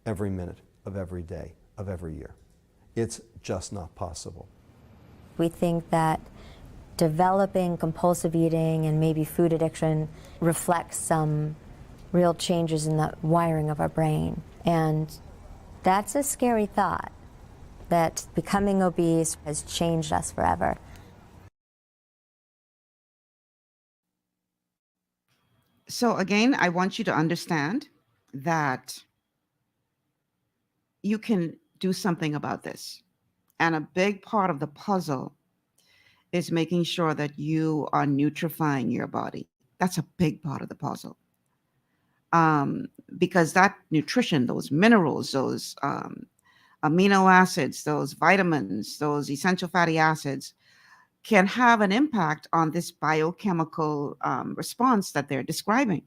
every minute of every day of every year. It's just not possible. We think that developing compulsive eating and maybe food addiction reflects some real changes in the wiring of our brain. And that's a scary thought, that becoming obese has changed us forever. So again, I want you to understand that you can do something about this. And a big part of the puzzle is making sure that you are nutrifying your body. That's a big part of the puzzle. Because that nutrition, those minerals, those amino acids, those vitamins, those essential fatty acids can have an impact on this biochemical response that they're describing.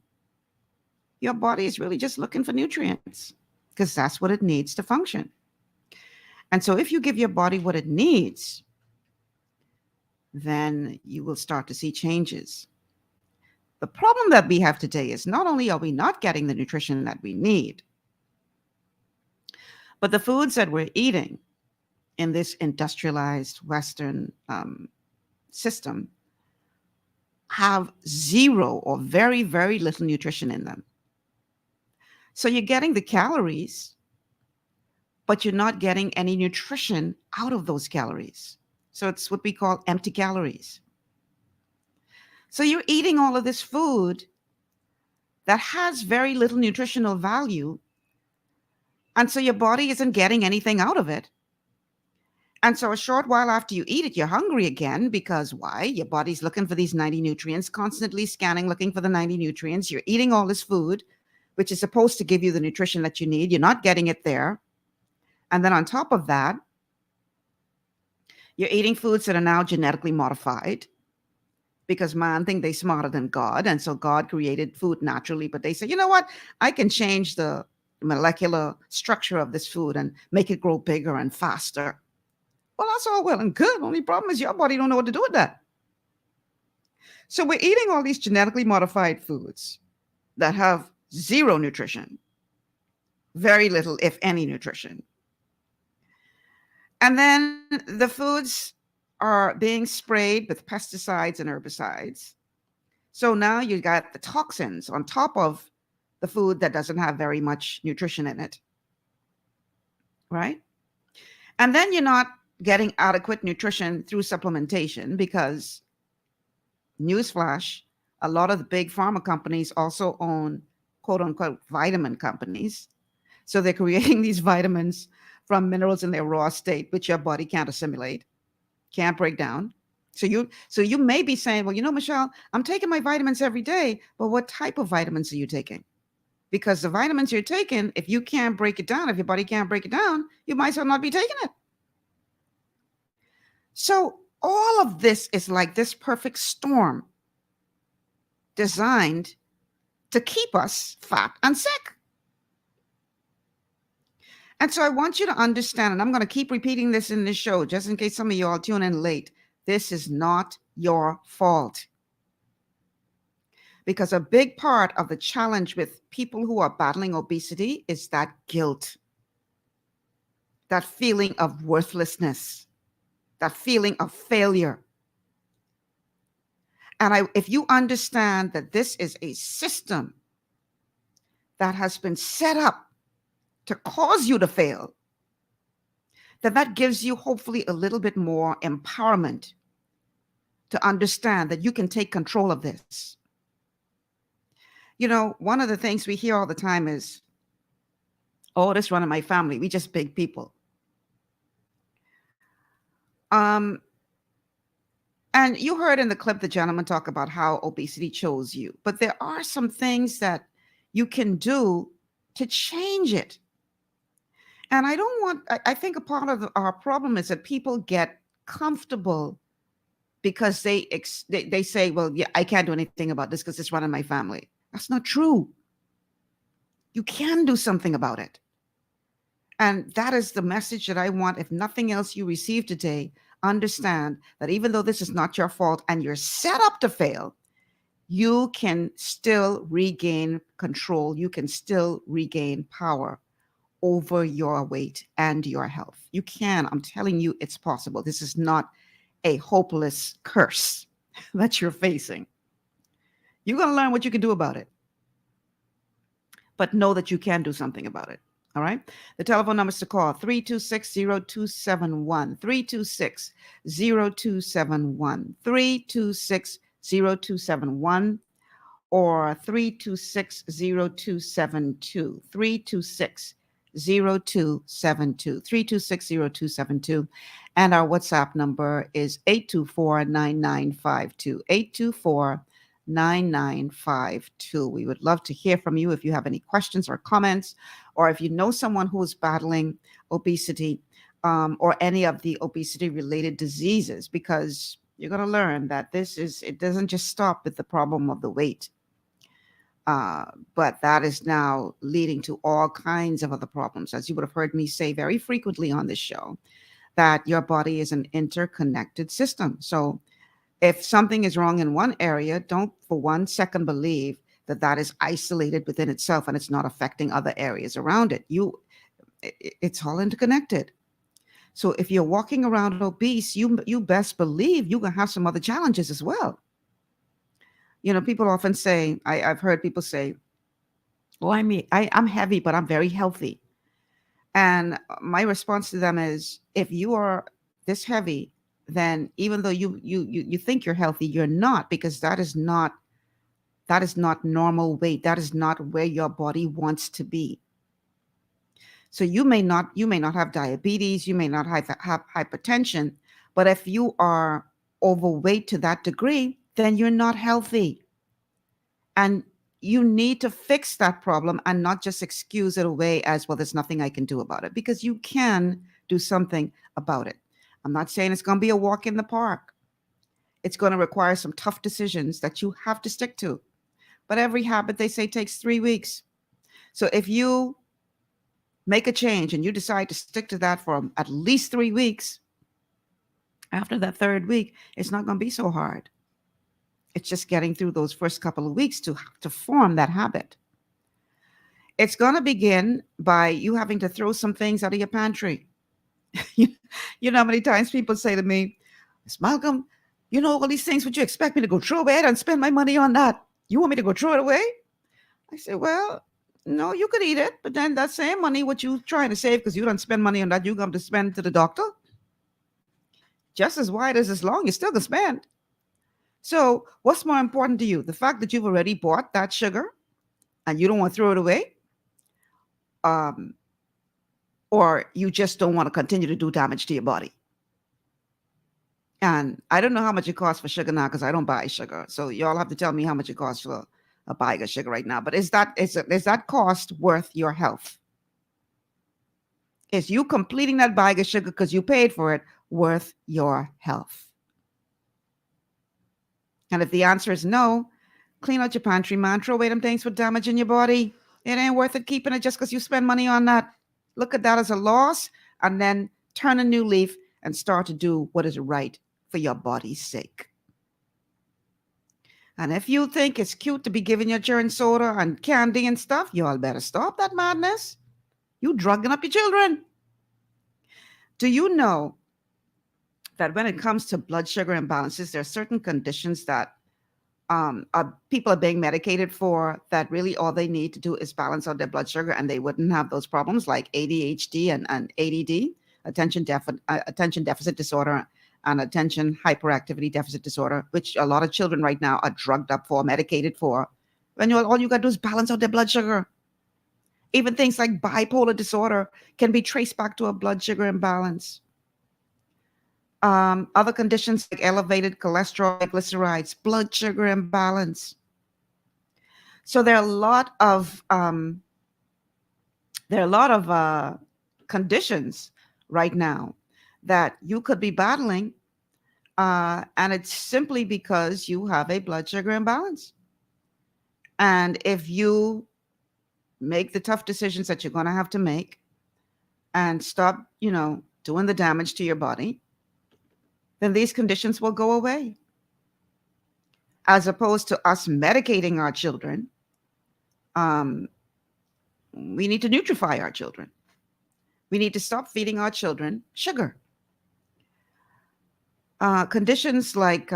Your body is really just looking for nutrients because that's what it needs to function. And so if you give your body what it needs, then you will start to see changes. The problem that we have today is not only are we not getting the nutrition that we need, but the foods that we're eating in this industrialized Western system have zero or very, very little nutrition in them. So you're getting the calories, but you're not getting any nutrition out of those calories. So it's what we call empty calories. So you're eating all of this food that has very little nutritional value, and so your body isn't getting anything out of it. And so a short while after you eat it, you're hungry again, because why? Your body's looking for these 90 nutrients, constantly scanning, looking for the 90 nutrients. You're eating all this food, which is supposed to give you the nutrition that you need. You're not getting it there. And then on top of that, you're eating foods that are now genetically modified, because man think they're smarter than God. And so God created food naturally, but they say, you know what? I can change the molecular structure of this food and make it grow bigger and faster. Well, that's all well and good. Only problem is your body don't know what to do with that. So we're eating all these genetically modified foods that have zero nutrition, very little, if any, nutrition. And then the foods are being sprayed with pesticides and herbicides. So now you got the toxins on top of the food that doesn't have very much nutrition in it, right? And then you're not getting adequate nutrition through supplementation because, newsflash, a lot of the big pharma companies also own quote unquote vitamin companies. So they're creating these vitamins from minerals in their raw state, which your body can't assimilate, can't break down. So you may be saying, well, Michelle, I'm taking my vitamins every day, but what type of vitamins are you taking? Because the vitamins you're taking, if you can't break it down, if your body can't break it down, you might as well not be taking it. So all of this is like this perfect storm designed to keep us fat and sick. And so I want you to understand, and I'm going to keep repeating this in this show, just in case some of you all tune in late. This is not your fault. Because a big part of the challenge with people who are battling obesity is that guilt, that feeling of worthlessness, that feeling of failure. And if you understand that this is a system that has been set up to cause you to fail, then that gives you hopefully a little bit more empowerment to understand that you can take control of this. One of the things we hear all the time is, oh, this run in my family, we just big people. And you heard in the clip the gentleman talk about how obesity chose you, but there are some things that you can do to change it. And I think a part of our problem is that people get comfortable because they say, well, yeah, I can't do anything about this because it's running my family. That's not true. You can do something about it. And that is the message that I want, if nothing else you receive today. Understand that even though this is not your fault and you're set up to fail, you can still regain control. You can still regain power over your weight and your health. You can. I'm telling you, it's possible. This is not a hopeless curse that you're facing. You're going to learn what you can do about it. But know that you can do something about it. All right. The telephone numbers to call 326-0271, 326-0271, 326-0271, or 326-0272, 326-0272, 326-0272. And our WhatsApp number is 824-9952, 824-9952. We would love to hear from you if you have any questions or comments, or if you know someone who is battling obesity or any of the obesity-related diseases, because you're going to learn that it doesn't just stop with the problem of the weight, but that is now leading to all kinds of other problems. As you would have heard me say very frequently on this show, that your body is an interconnected system. So if something is wrong in one area, don't for 1 second believe that that is isolated within itself and it's not affecting other areas around it. It's all interconnected. So if you're walking around obese, you best believe you're going to have some other challenges as well. People often say, I've heard people say, well, I'm heavy, but I'm very healthy. And my response to them is, if you are this heavy, then even though you think you're healthy, you're not, because that is not normal weight. That is not where your body wants to be. So you may not have diabetes, you may not have hypertension, but if you are overweight to that degree, then you're not healthy. And you need to fix that problem and not just excuse it away as, well, there's nothing I can do about it, because you can do something about it. I'm not saying it's going to be a walk in the park. It's going to require some tough decisions that you have to stick to. But every habit, they say, takes 3 weeks. So if you make a change and you decide to stick to that for at least 3 weeks, after that 3rd week, it's not going to be so hard. It's just getting through those first couple of weeks to form that habit. It's going to begin by you having to throw some things out of your pantry. You know how many times people say to me, Miss Malcolm, you know all these things, would you expect me to go throw away and spend my money on that? You want me to go throw it away? I said, well, no, you could eat it, but then that same money, what you trying to save because you don't spend money on that, you come to spend to the doctor. Just as wide as long, you still can spend. So what's more important to you? The fact that you've already bought that sugar and you don't want to throw it away? Or you just don't want to continue to do damage to your body? And I don't know how much it costs for sugar now because I don't buy sugar. So y'all have to tell me how much it costs for a bag of sugar right now. But is that cost worth your health? Is you completing that bag of sugar because you paid for it worth your health? And if the answer is no, clean out your pantry, man. Throw away them things for damaging your body. It ain't worth it keeping it just because you spend money on that. Look at that as a loss and then turn a new leaf and start to do what is right for your body's sake. And if you think it's cute to be giving your children soda and candy and stuff, you all better stop that madness. You drugging up your children. Do you know that when it comes to blood sugar imbalances, there are certain conditions that people are being medicated for that really all they need to do is balance out their blood sugar and they wouldn't have those problems like ADHD and ADD, attention deficit disorder, and attention hyperactivity deficit disorder, which a lot of children right now are drugged up for, medicated for. When all you got to do is balance out their blood sugar. Even things like bipolar disorder can be traced back to a blood sugar imbalance. Other conditions like elevated cholesterol, triglycerides, blood sugar imbalance. So there are a lot of conditions right now that you could be battling, and it's simply because you have a blood sugar imbalance. And if you make the tough decisions that you're going to have to make and stop, doing the damage to your body, then these conditions will go away. As opposed to us medicating our children, we need to nutrify our children. We need to stop feeding our children sugar. Conditions like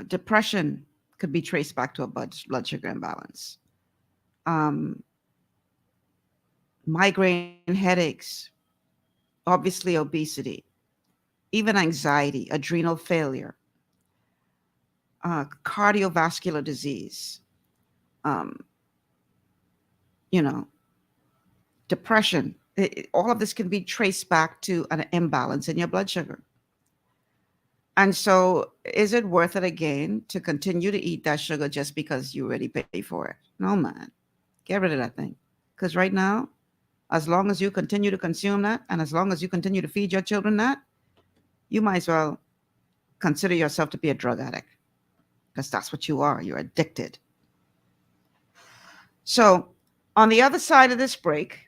depression could be traced back to a blood sugar imbalance. Migraine headaches, obviously obesity, even anxiety, adrenal failure, cardiovascular disease, depression. All of this can be traced back to an imbalance in your blood sugar. And so is it worth it again to continue to eat that sugar just because you already pay for it? No, man. Get rid of that thing. Because right now, as long as you continue to consume that, and as long as you continue to feed your children that, you might as well consider yourself to be a drug addict. Because that's what you are. You're addicted. So on the other side of this break,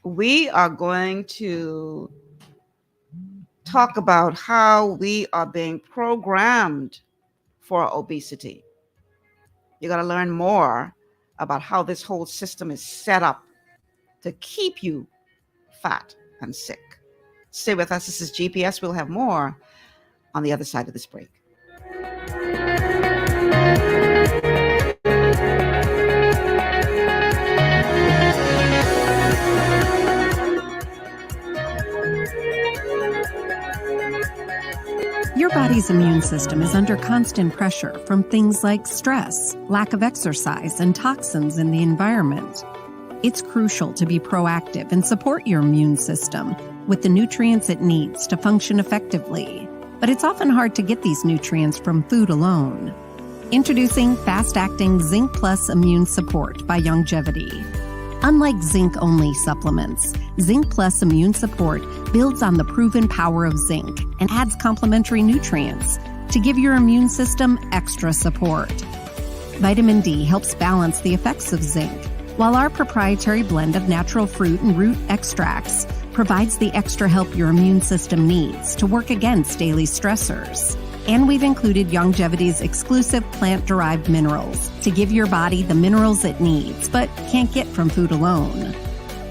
we are going to talk about how we are being programmed for obesity. You got to learn more about how this whole system is set up to keep you fat and sick. Stay with us. This is GPS. We'll have more on the other side of this break. Your body's immune system is under constant pressure from things like stress, lack of exercise, and toxins in the environment. It's crucial to be proactive and support your immune system with the nutrients it needs to function effectively. But it's often hard to get these nutrients from food alone. Introducing fast-acting Zinc Plus Immune Support by Longevity. Unlike zinc-only supplements, Zinc Plus Immune Support builds on the proven power of zinc and adds complementary nutrients to give your immune system extra support. Vitamin D helps balance the effects of zinc, while our proprietary blend of natural fruit and root extracts provides the extra help your immune system needs to work against daily stressors. And we've included Longevity's exclusive plant-derived minerals to give your body the minerals it needs but can't get from food alone.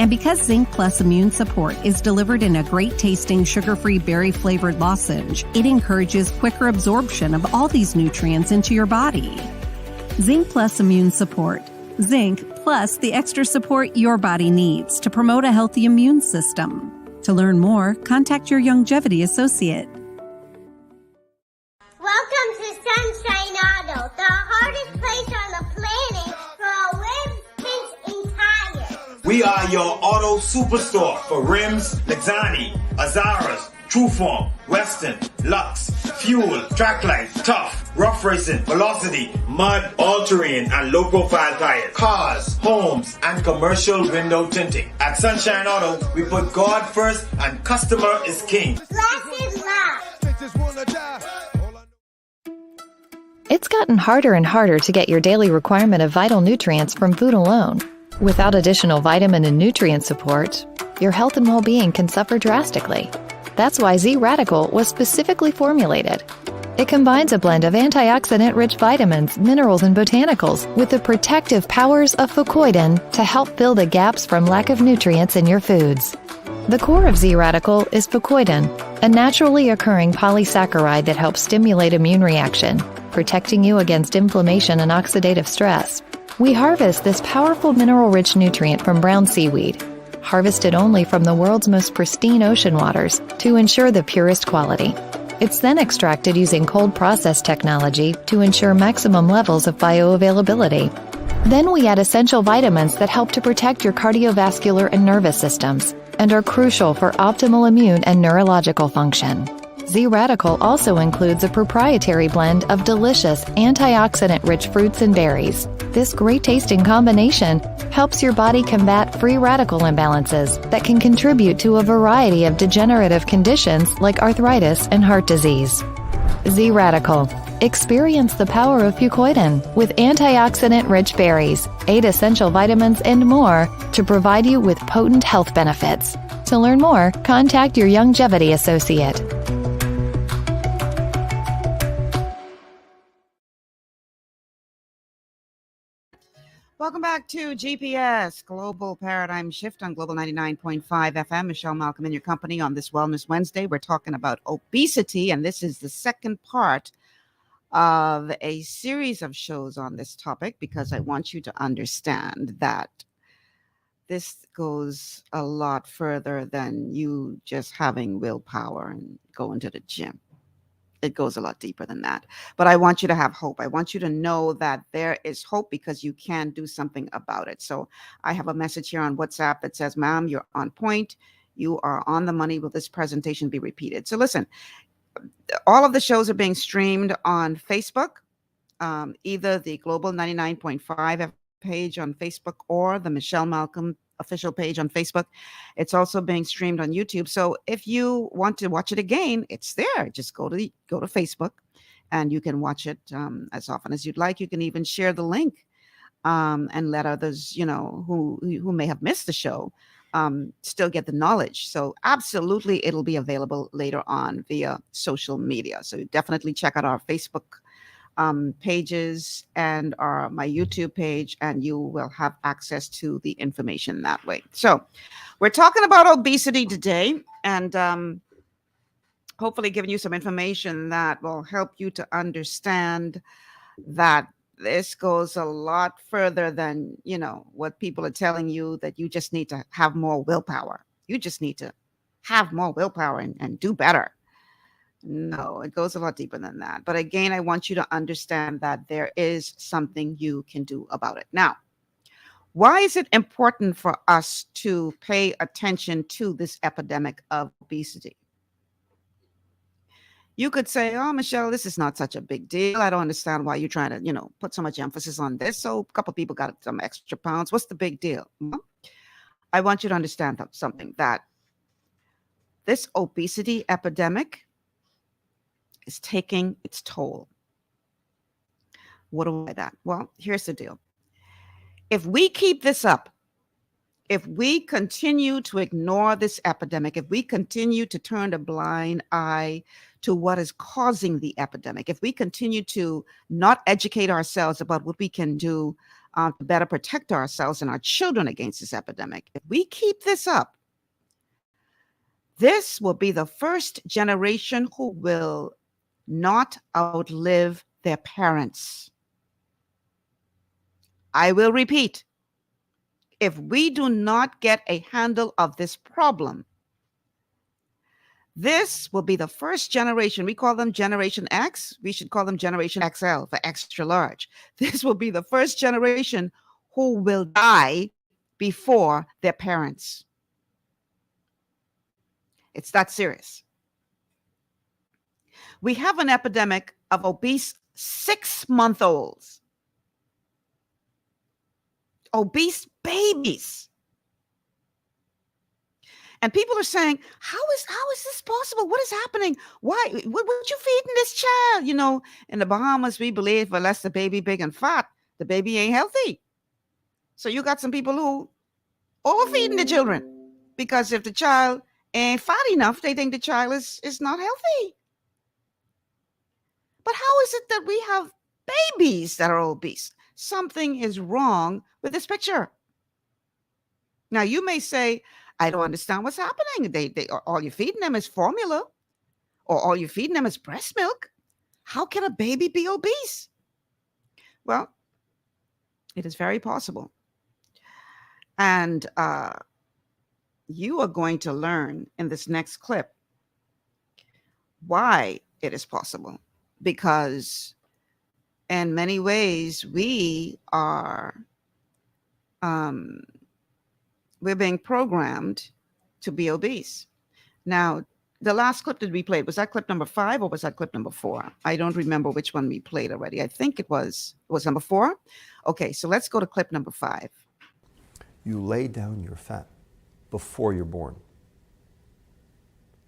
And because Zinc Plus Immune Support is delivered in a great tasting sugar-free berry flavored lozenge, it encourages quicker absorption of all these nutrients into your body. Zinc Plus Immune Support. Zinc plus the extra support your body needs to promote a healthy immune system. To learn more, contact your longevity associate. Welcome to Sunshine Auto, the hardest place on the planet for rims, paints, and tires. We are your auto superstore for rims, Lexani, Azaras, Trueform, Western, Lux, Fuel, Tracklight, Tough, Rough Racing, Velocity, Mud, All-Terrain, and low-profile tires. Cars, homes, and commercial window tinting. At Sunshine Auto, we put God first and customer is king. Blessed love. It's gotten harder and harder to get your daily requirement of vital nutrients from food alone. Without additional vitamin and nutrient support, your health and well-being can suffer drastically. That's why Z-Radical was specifically formulated. It combines a blend of antioxidant-rich vitamins, minerals, and botanicals with the protective powers of fucoidan to help fill the gaps from lack of nutrients in your foods. The core of Z-Radical is fucoidan, a naturally occurring polysaccharide that helps stimulate immune reaction, protecting you against inflammation and oxidative stress. We harvest this powerful mineral-rich nutrient from brown seaweed, harvested only from the world's most pristine ocean waters to ensure the purest quality. It's then extracted using cold process technology to ensure maximum levels of bioavailability. Then we add essential vitamins that help to protect your cardiovascular and nervous systems and are crucial for optimal immune and neurological function. Z-Radical also includes a proprietary blend of delicious antioxidant-rich fruits and berries. This great-tasting combination helps your body combat free radical imbalances that can contribute to a variety of degenerative conditions like arthritis and heart disease. Z-Radical. Experience the power of fucoidan with antioxidant-rich berries, 8 essential vitamins, and more to provide you with potent health benefits. To learn more, contact your longevity associate. Welcome back to GPS Global Paradigm Shift on Global 99.5 FM. Michelle Malcolm in your company on this Wellness Wednesday. We're talking about obesity, and this is the second part of a series of shows on this topic because I want you to understand that this goes a lot further than you just having willpower and going to the gym. It goes a lot deeper than that. But I want you to have hope. I want you to know that there is hope because you can do something about it. So I have a message here on WhatsApp that says, "Ma'am, you're on point. You are on the money. Will this presentation be repeated?" So listen, all of the shows are being streamed on Facebook, either the Global 99.5 page on Facebook or the Michelle Malcolm official page on Facebook. It's also being streamed on YouTube. So if you want to watch it again, it's there. Just go to Facebook and you can watch it as often as you'd like. You can even share the link and let others, who may have missed the show still get the knowledge. So absolutely, it'll be available later on via social media. So definitely check out our Facebook pages and my YouTube page, and you will have access to the information that way. So we're talking about obesity today, and hopefully giving you some information that will help you to understand that this goes a lot further than, what people are telling you, that you just need to have more willpower. You just need to have more willpower and do better. No, it goes a lot deeper than that. But again, I want you to understand that there is something you can do about it. Now, why is it important for us to pay attention to this epidemic of obesity? You could say, "Oh, Michelle, this is not such a big deal. I don't understand why you're trying to, put so much emphasis on this. So a couple of people got some extra pounds. What's the big deal?" Well, I want you to understand something, that this obesity epidemic is taking its toll. What do I mean by that? Well, here's the deal. If we keep this up, if we continue to ignore this epidemic, if we continue to turn a blind eye to what is causing the epidemic, if we continue to not educate ourselves about what we can do to better protect ourselves and our children against this epidemic. If we keep this up, this will be the first generation who will not outlive their parents. I will repeat, if we do not get a handle of this problem, this will be the first generation. We call them Generation X. We should call them Generation XL for extra large. This will be the first generation who will die before their parents. It's that serious. We have an epidemic of obese 6-month-olds, obese babies. And people are saying, how is this possible? What is happening? Why? What you feeding this child? You know, in the Bahamas, we believe unless the baby big and fat, the baby ain't healthy. So you got some people who overfeeding the children, because if the child ain't fat enough, they think the child is not healthy. But how is it that we have babies that are obese? Something is wrong with this picture. Now, you may say, I don't understand what's happening. They all you're feeding them is formula, or all you're feeding them is breast milk. How can a baby be obese? Well, it is very possible. And you are going to learn in this next clip why it is possible. Because in many ways, we are we're being programmed to be obese. Now, the last clip that we played, was that clip number 5 or was that clip number 4? I don't remember which one we played already. I think it was number 4. Okay, so let's go to clip number 5. You lay down your fat before you're born.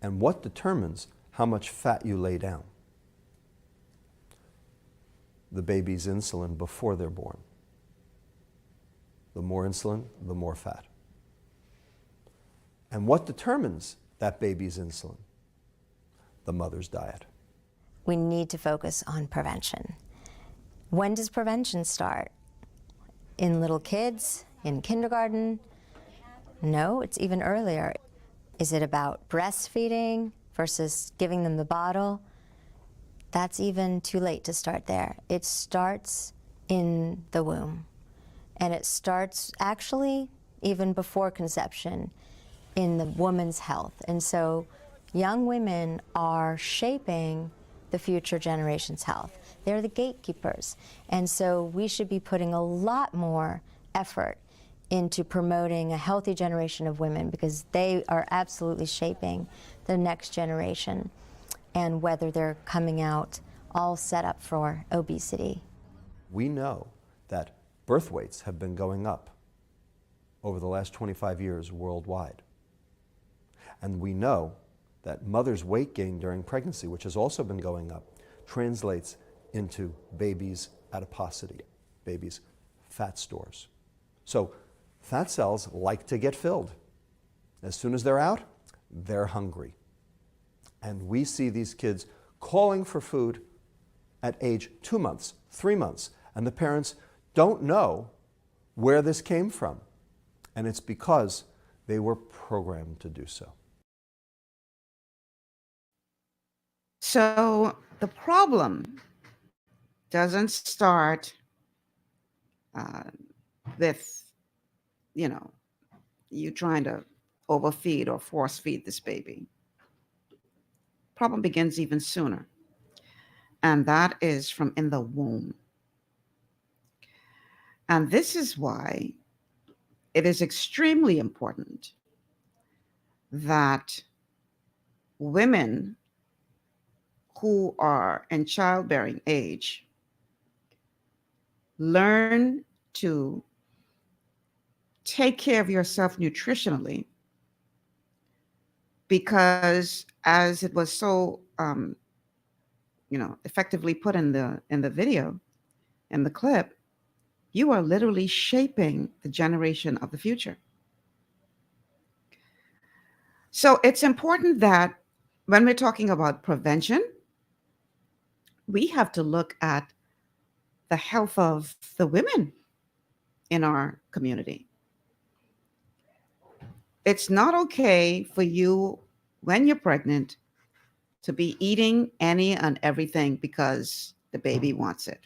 And what determines how much fat you lay down? The baby's insulin before they're born. The more insulin, the more fat. And what determines that baby's insulin? The mother's diet. We need to focus on prevention. When does prevention start? In little kids? In kindergarten? No, it's even earlier. Is it about breastfeeding versus giving them the bottle? That's even too late to start there. It starts in the womb. And it starts actually even before conception in the woman's health. And so young women are shaping the future generation's health. They're the gatekeepers. And so we should be putting a lot more effort into promoting a healthy generation of women, because they are absolutely shaping the next generation, and whether they're coming out all set up for obesity. We know that birth weights have been going up over the last 25 years worldwide. And we know that mothers' weight gain during pregnancy, which has also been going up, translates into babies' adiposity, babies' fat stores. So fat cells like to get filled. As soon as they're out, they're hungry. And we see these kids calling for food at age 2 months, 3 months, and the parents don't know where this came from. And it's because they were programmed to do so. So the problem doesn't start with, you trying to overfeed or force feed this baby. Problem begins even sooner, and that is from in the womb. And this is why it is extremely important that women who are in childbearing age learn to take care of yourself nutritionally, because as it was so effectively put in the video, in the clip, you are literally shaping the generation of the future. So it's important that when we're talking about prevention, we have to look at the health of the women in our community. It's not okay for you when you're pregnant to be eating any and everything because the baby wants it.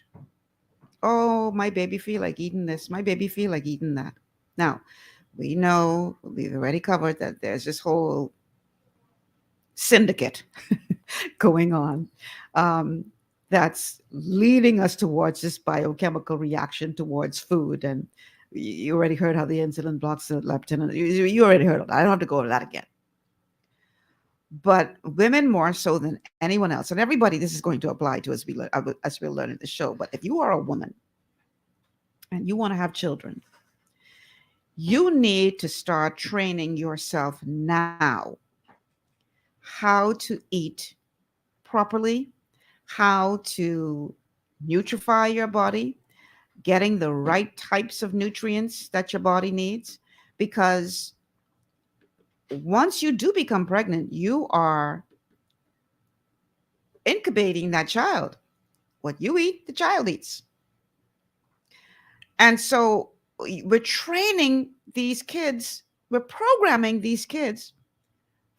Oh, my baby feel like eating this. My baby feel like eating that. Now, we know, we've already covered that there's this whole syndicate going on that's leading us towards this biochemical reaction towards food. And you already heard how the insulin blocks the leptin. And you already heard of that. I don't have to go over that again. But women more so than anyone else, and everybody this is going to apply to as we'll learn in the show. But if you are a woman and you want to have children, you need to start training yourself now how to eat properly, how to nutrify your body, getting the right types of nutrients that your body needs. Because once you do become pregnant, you are incubating that child. What you eat, the child eats. And so we're training these kids, we're programming these kids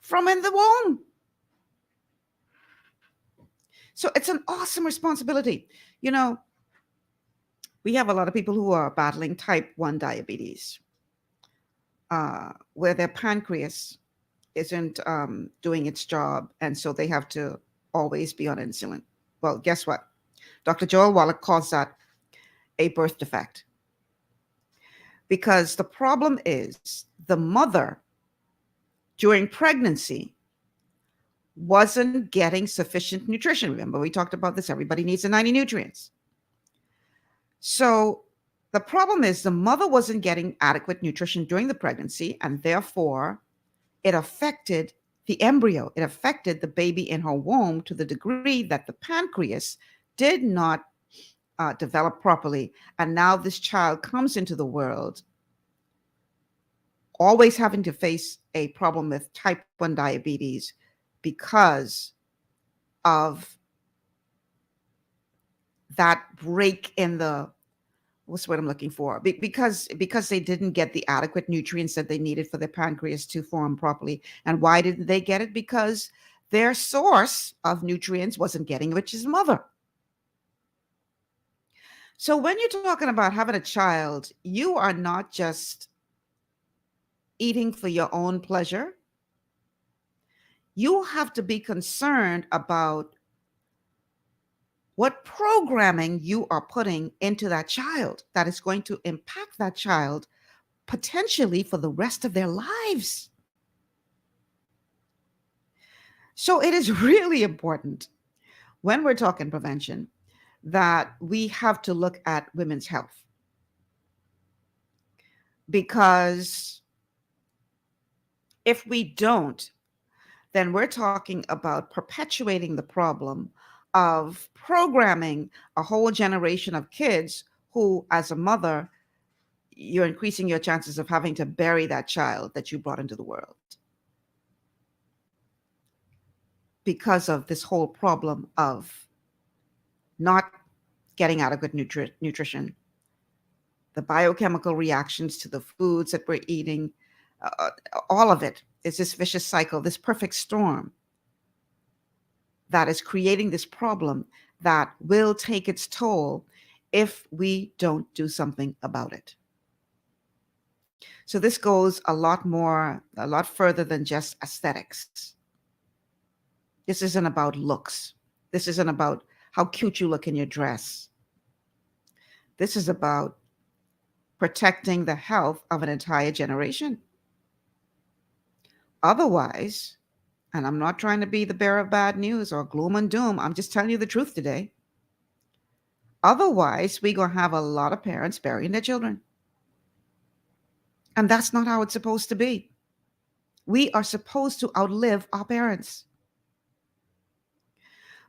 from in the womb. So it's an awesome responsibility. You know, we have a lot of people who are battling type 1 diabetes, where their pancreas isn't doing its job. And so they have to always be on insulin. Well, guess what? Dr. Joel Wallach calls that a birth defect. Because the problem is the mother during pregnancy wasn't getting sufficient nutrition. Remember, we talked about this. Everybody needs the 90 nutrients. So the problem is the mother wasn't getting adequate nutrition during the pregnancy, and therefore it affected the embryo. It affected the baby in her womb to the degree that the pancreas did not develop properly. And now this child comes into the world always having to face a problem with type 1 diabetes because of that break in the, what's the word I'm looking for? Because they didn't get the adequate nutrients that they needed for their pancreas to form properly. And why didn't they get it? Because their source of nutrients wasn't getting it, which is mother. So when you're talking about having a child, you are not just eating for your own pleasure. You have to be concerned about what programming you are putting into that child that is going to impact that child potentially for the rest of their lives. So it is really important when we're talking prevention that we have to look at women's health. Because if we don't, then we're talking about perpetuating the problem of programming a whole generation of kids who, as a mother, you're increasing your chances of having to bury that child that you brought into the world because of this whole problem of not getting adequate nutrition, the biochemical reactions to the foods that we're eating, all of it is this vicious cycle, this perfect storm that is creating this problem that will take its toll if we don't do something about it. So this goes a lot further than just aesthetics. This isn't about looks. This isn't about how cute you look in your dress. This is about protecting the health of an entire generation. Otherwise, and I'm not trying to be the bearer of bad news or gloom and doom, I'm just telling you the truth today. Otherwise, we're going to have a lot of parents burying their children. And that's not how it's supposed to be. We are supposed to outlive our parents.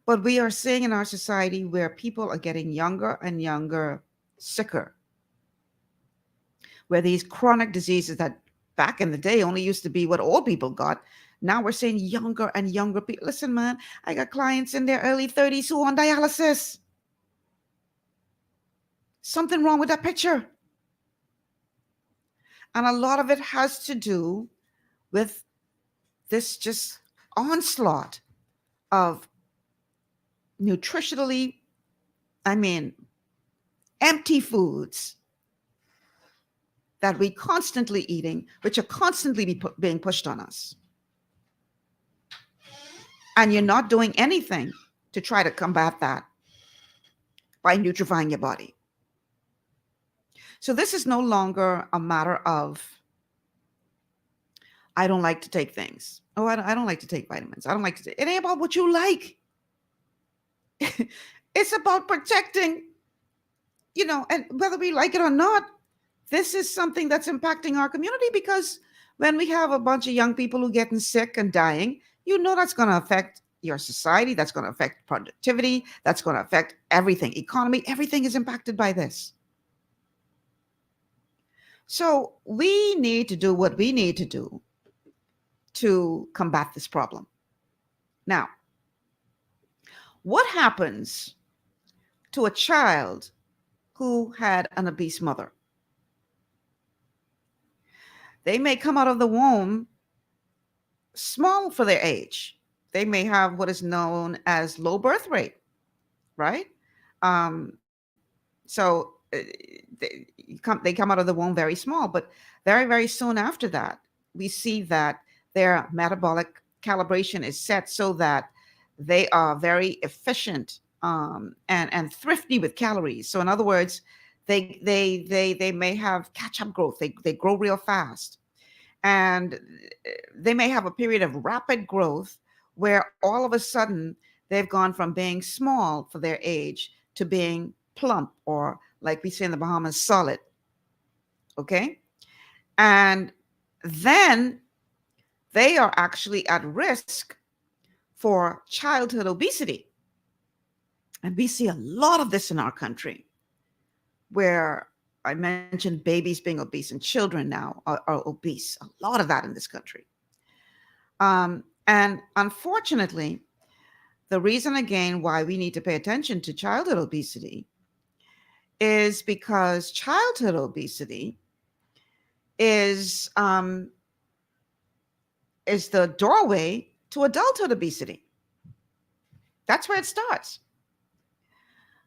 But we are seeing in our society where people are getting younger and younger, sicker, where these chronic diseases that back in the day only used to be what old people got, now we're seeing younger and younger people. Listen, man, I got clients in their early 30s who are on dialysis. Something wrong with that picture. And a lot of it has to do with this just onslaught of nutritionally, empty foods that we constantly eating, which are constantly being pushed on us. And you're not doing anything to try to combat that by nutrifying your body. So this is no longer a matter of, I don't like to take things. Oh, I don't like to take vitamins. I don't like to take, it ain't about what you like. It's about protecting, and whether we like it or not, this is something that's impacting our community, because when we have a bunch of young people who are getting sick and dying, that's going to affect your society. That's going to affect productivity. That's going to affect everything. Economy, everything is impacted by this. So we need to do what we need to do to combat this problem. Now, what happens to a child who had an obese mother? They may come out of the womb small for their age. They may have what is known as low birth rate, right? So they come out of the womb very small, but very, very soon after that, we see that their metabolic calibration is set so that they are very efficient and thrifty with calories. So in other words, they may have catch-up growth. They grow real fast. And they may have a period of rapid growth where all of a sudden they've gone from being small for their age to being plump, or like we say in the Bahamas, solid. Okay? And then they are actually at risk for childhood obesity. And we see a lot of this in our country, where I mentioned babies being obese and children now are obese. A lot of that in this country. And unfortunately, the reason again why we need to pay attention to childhood obesity is because childhood obesity is the doorway to adulthood obesity. That's where it starts.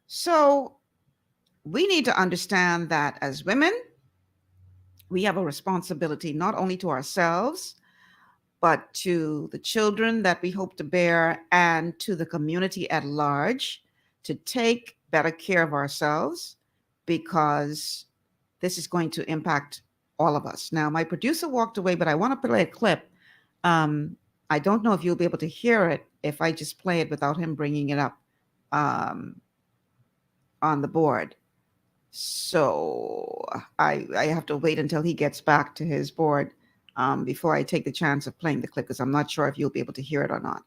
So we need to understand that as women, we have a responsibility not only to ourselves, but to the children that we hope to bear and to the community at large, to take better care of ourselves, because this is going to impact all of us. Now, my producer walked away, but I want to play a clip. I don't know if you'll be able to hear it if I just play it without him bringing it up on the board. So I have to wait until he gets back to his board before I take the chance of playing the clip, because I'm not sure if you'll be able to hear it or not.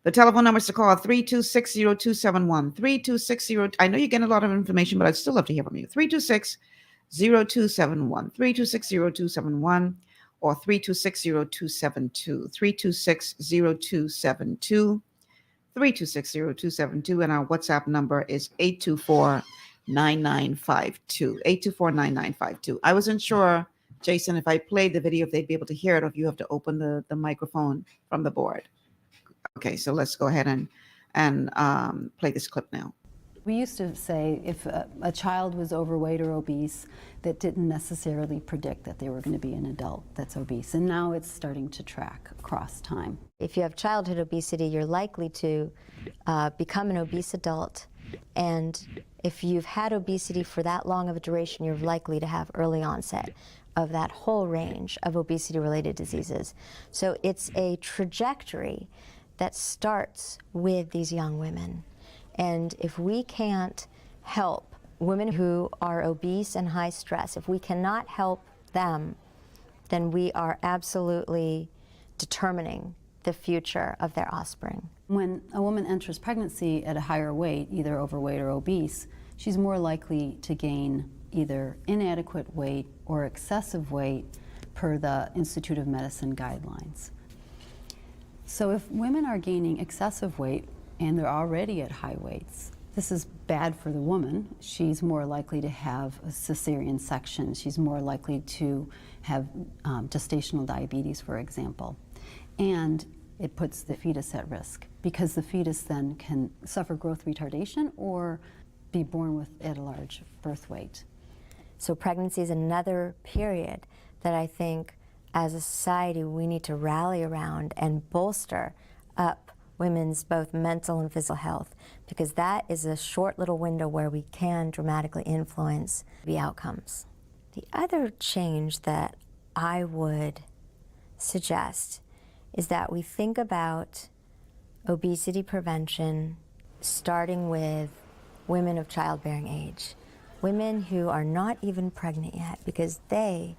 The telephone number is to call 326-0271. 326-0271. I know you're getting a lot of information, but I'd still love to hear from you. 326-0271. 326-0271 or 326-0272. 326-0272. 326-0272. And our WhatsApp number is 824-9952. 824-9952. I wasn't sure, Jason, if I played the video, if they'd be able to hear it, or if you have to open the microphone from the board. Okay, so let's go ahead and play this clip now. We used to say if a child was overweight or obese, that didn't necessarily predict that they were going to be an adult that's obese. And now it's starting to track across time. If you have childhood obesity, you're likely to become an obese adult. And if you've had obesity for that long of a duration, you're likely to have early onset of that whole range of obesity-related diseases. So it's a trajectory that starts with these young women. And if we can't help women who are obese and high stress, if we cannot help them, then we are absolutely determining the future of their offspring. When a woman enters pregnancy at a higher weight, either overweight or obese, she's more likely to gain either inadequate weight or excessive weight per the Institute of Medicine guidelines. So if women are gaining excessive weight and they're already at high weights, This is bad for the woman. She's more likely to have a cesarean section. She's more likely to have gestational diabetes, for example. And it puts the fetus at risk because the fetus then can suffer growth retardation or be born with at a large birth weight. So pregnancy is another period that I think as a society we need to rally around and bolster up women's both mental and physical health, because that is a short little window where we can dramatically influence the outcomes. The other change that I would suggest is that we think about obesity prevention starting with women of childbearing age, women who are not even pregnant yet, because they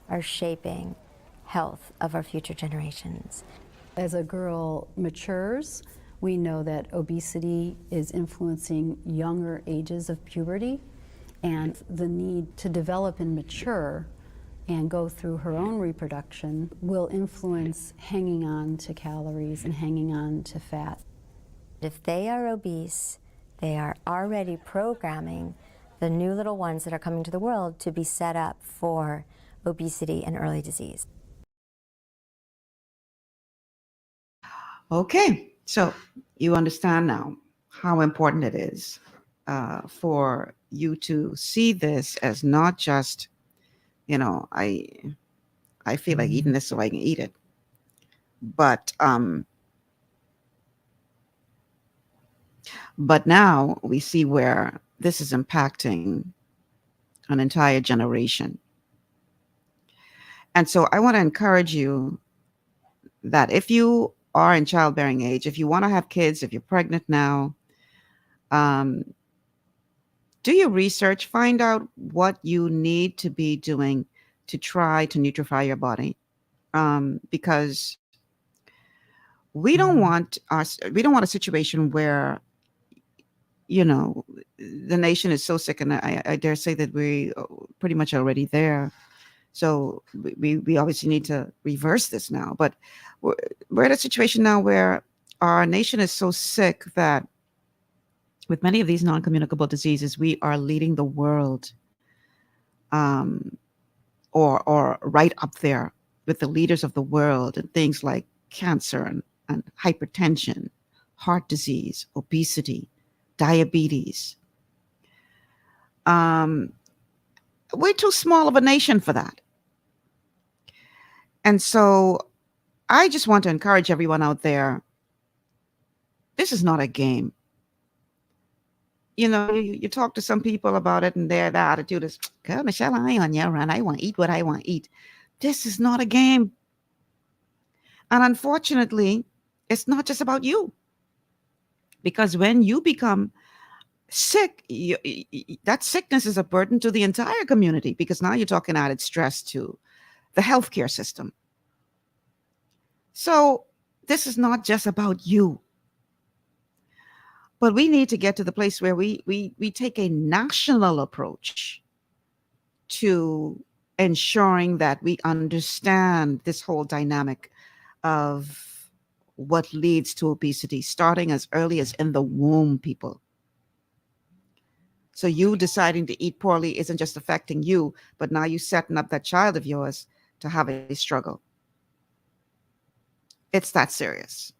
are shaping health of our future generations. As a girl matures, we know that obesity is influencing younger ages of puberty, and the need to develop and mature and go through her own reproduction will influence hanging on to calories and hanging on to fat. If they are obese, they are already programming the new little ones that are coming to the world to be set up for obesity and early disease. Okay, so you understand now how important it is for you to see this as not just, I feel like eating this so I can eat it, but now we see where this is impacting an entire generation. And so I want to encourage you that if you are in childbearing age, if you want to have kids, if you're pregnant now, do your research, find out what you need to be doing to try to nutrify your body, because we don't want a situation where the nation is so sick, and I dare say that we pretty much already there. So we obviously need to reverse this now. But we're at a situation now where our nation is so sick that with many of these non-communicable diseases, we are leading the world, or right up there with the leaders of the world in things like cancer and hypertension, heart disease, obesity, diabetes. We're too small of a nation for that. And so I just want to encourage everyone out there, this is not a game. You talk to some people about it and their attitude is, girl, Michelle, I ain't on your run. I want to eat what I want to eat. This is not a game. And unfortunately, it's not just about you. Because when you become sick, that sickness is a burden to the entire community, because now you're talking added stress to the healthcare system. So this is not just about you. But we need to get to the place where we take a national approach to ensuring that we understand this whole dynamic of what leads to obesity, starting as early as in the womb, people. So you deciding to eat poorly isn't just affecting you, but now you're setting up that child of yours to have a struggle. It's that serious.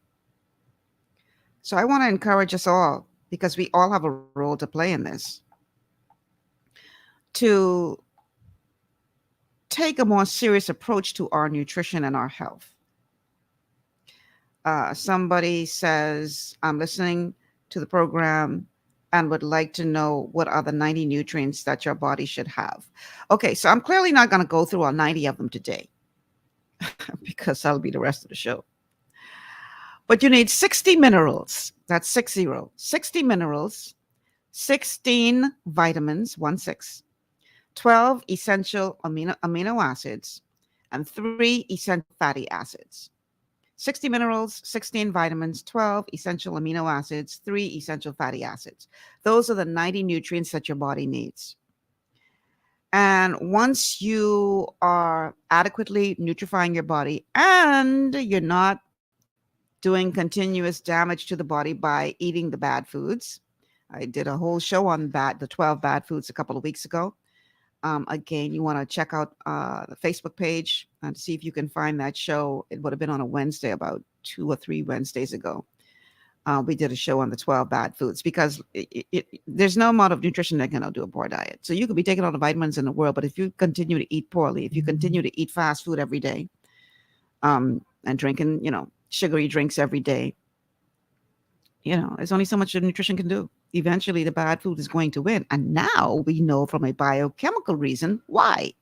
So I want to encourage us all, because we all have a role to play in this, to take a more serious approach to our nutrition and our health. Somebody says, I'm listening to the program and would like to know what are the 90 nutrients that your body should have. Okay, so I'm clearly not going to go through all 90 of them today because that'll be the rest of the show. But you need 60 minerals. That's 60. 60 minerals, 16 vitamins, 16, 12 essential amino acids, and 3 essential fatty acids. 60 minerals, 16 vitamins, 12 essential amino acids, 3 essential fatty acids. Those are the 90 nutrients that your body needs. And once you are adequately nutrifying your body and you're not doing continuous damage to the body by eating the bad foods, I did a whole show on the 12 bad foods a couple of weeks ago. Again, you want to check out the Facebook page to see if you can find that show. It would have been on a Wednesday, about 2 or 3 Wednesdays ago. We did a show on the 12 bad foods because there's no amount of nutrition that can outdo a poor diet. So you could be taking all the vitamins in the world, but if you continue to eat poorly, if you continue to eat fast food every day, and drinking, sugary drinks every day, there's only so much that nutrition can do. Eventually, the bad food is going to win. And now we know from a biochemical reason why.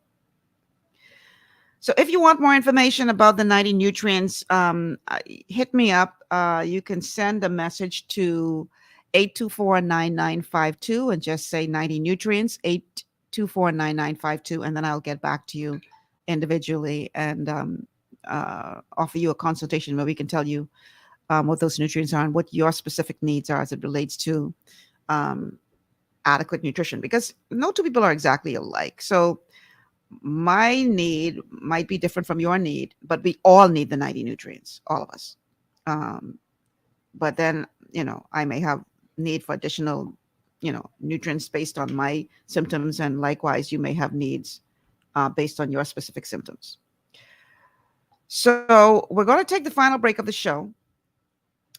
So if you want more information about the 90 nutrients, hit me up. You can send a message to 824-9952 and just say 90 nutrients, 824-9952, and then I'll get back to you individually and offer you a consultation where we can tell you what those nutrients are and what your specific needs are as it relates to adequate nutrition, because no two people are exactly alike. So my need might be different from your need, but we all need the 90 nutrients, all of us. But then, I may have need for additional, nutrients based on my symptoms. And likewise, you may have needs based on your specific symptoms. So we're going to take the final break of the show.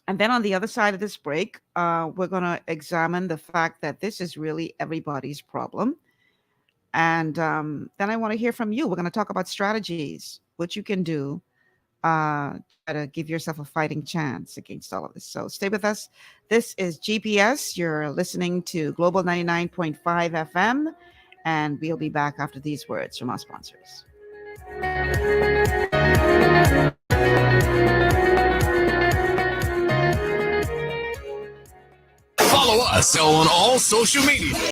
And then on the other side of this break, we're going to examine the fact that this is really everybody's problem. And then I want to hear from you. We're going to talk about strategies, what you can do to give yourself a fighting chance against all of this. So stay with us. This is GPS. You're listening to Global 99.5 FM. And we'll be back after these words from our sponsors. Follow us on all social media.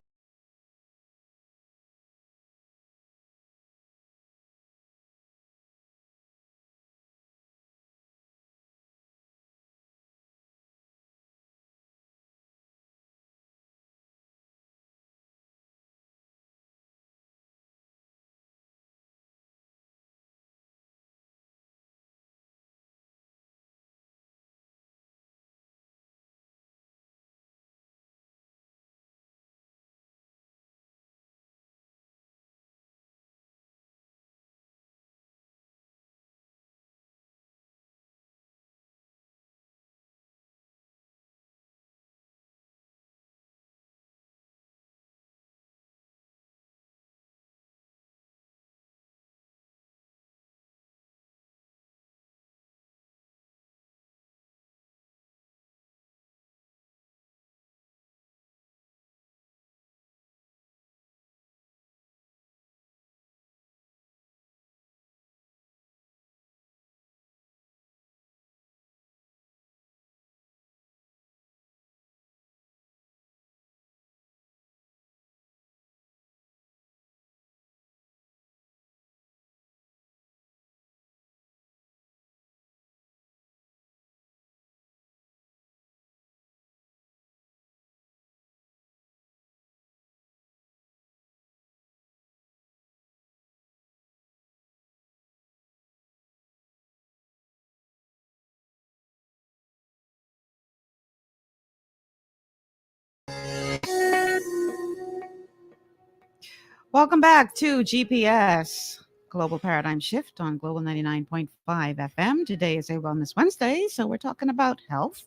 Welcome back to GPS Global Paradigm Shift on Global 99.5 FM. Today is a Wellness Wednesday, so we're talking about health.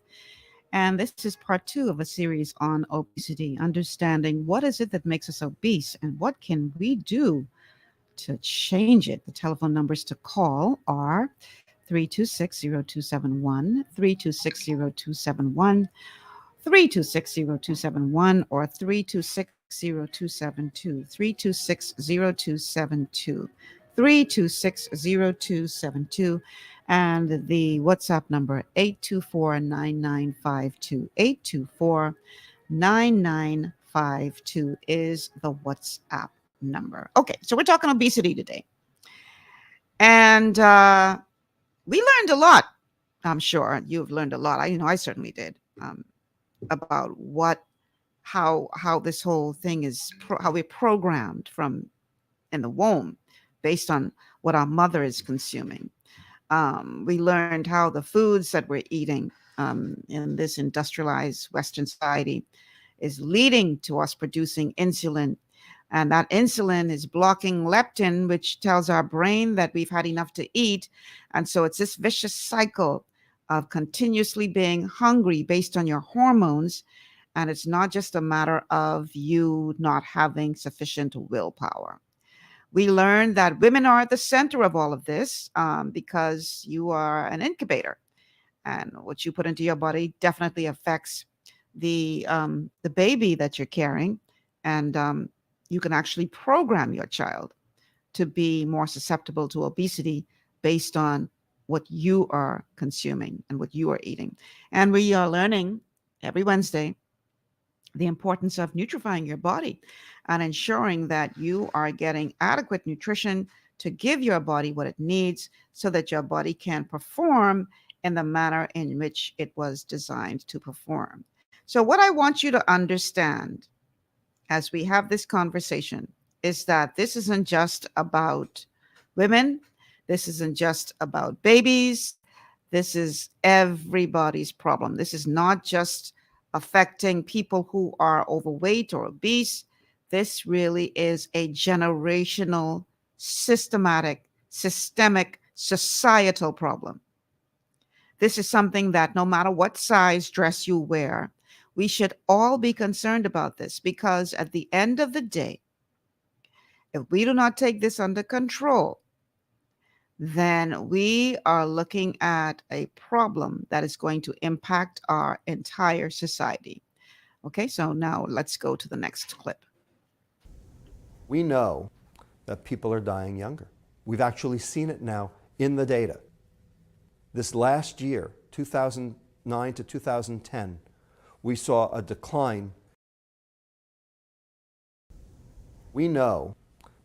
And this is part 2 of a series on obesity, understanding what is it that makes us obese and what can we do to change it. The telephone numbers to call are 326-0271, 326-0271, 326-0271, or 326-0272, 326-0272, 326-0272, and the WhatsApp number 824-9952, 824-9952 is the WhatsApp number. Okay, so we're talking obesity today. And we learned a lot. I'm sure you've learned a lot. I certainly did, about how this whole thing is, how we're programmed from in the womb based on what our mother is consuming. We learned how the foods that we're eating in this industrialized Western society is leading to us producing insulin. And that insulin is blocking leptin, which tells our brain that we've had enough to eat. And so it's this vicious cycle of continuously being hungry based on your hormones. And it's not just a matter of you not having sufficient willpower. We learned that women are at the center of all of this because you are an incubator. And what you put into your body definitely affects the baby that you're carrying. And you can actually program your child to be more susceptible to obesity based on what you are consuming and what you are eating. And we are learning every Wednesday the importance of nutrifying your body and ensuring that you are getting adequate nutrition to give your body what it needs so that your body can perform in the manner in which it was designed to perform. So, what I want you to understand as we have this conversation is that this isn't just about women, this isn't just about babies, this is everybody's problem. This is not just affecting people who are overweight or obese. This really is a generational, systemic, societal problem. This is something that no matter what size dress you wear, we should all be concerned about this, because at the end of the day, if we do not take this under control, then we are looking at a problem that is going to impact our entire society. Okay, so now let's go to the next clip. We know that people are dying younger. We've actually seen it now in the data. This last year, 2009 to 2010, we saw a decline. We know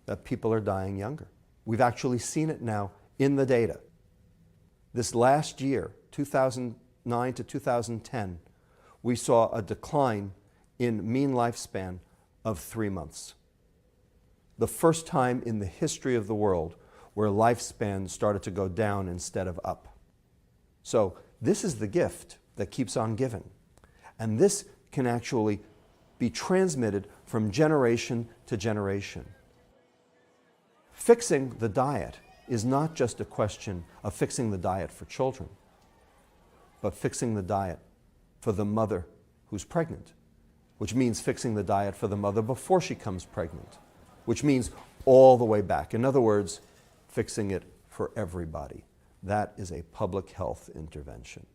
that people are dying younger. We've actually seen it now in the data. This last year, 2009 to 2010, we saw a decline in mean lifespan of 3 months. The first time in the history of the world where lifespan started to go down instead of up. So this is the gift that keeps on giving. And this can actually be transmitted from generation to generation. Fixing the diet is not just a question of fixing the diet for children, but fixing the diet for the mother who's pregnant, which means fixing the diet for the mother before she comes pregnant, which means all the way back. In other words, fixing it for everybody. That is a public health intervention.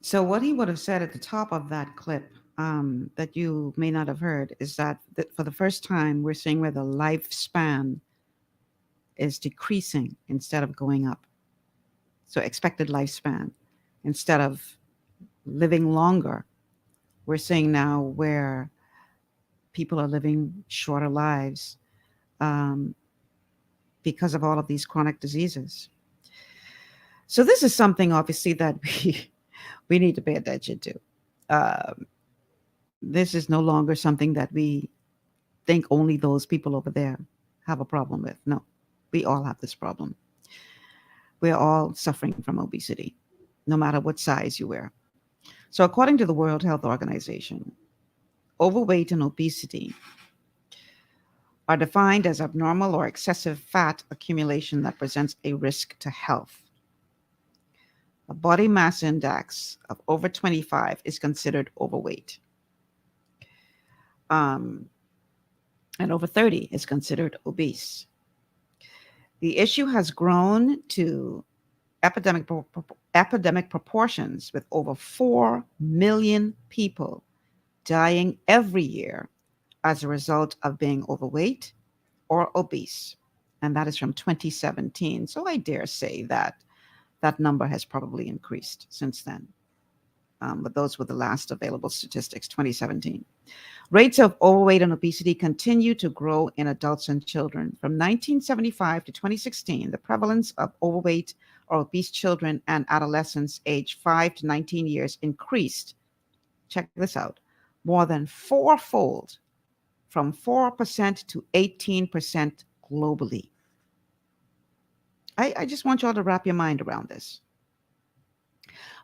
So what he would have said at the top of that clip that you may not have heard is that for the first time, we're seeing where the lifespan is decreasing instead of going up. So expected lifespan, instead of living longer, we're seeing now where people are living shorter lives because of all of these chronic diseases. So this is something obviously that we need to pay attention to. This is no longer something that we think only those people over there have a problem with. No, we all have this problem. We're all suffering from obesity, no matter what size you wear. So according to the World Health Organization, overweight and obesity are defined as abnormal or excessive fat accumulation that presents a risk to health. A body mass index of over 25 is considered overweight. And over 30 is considered obese. The issue has grown to epidemic proportions, with over 4 million people dying every year as a result of being overweight or obese. And that is from 2017. So I dare say that that number has probably increased since then. But those were the last available statistics, 2017. Rates of overweight and obesity continue to grow in adults and children. From 1975 to 2016, the prevalence of overweight or obese children and adolescents aged 5 to 19 years increased, check this out, more than fourfold, from 4% to 18% globally. I just want y'all to wrap your mind around this.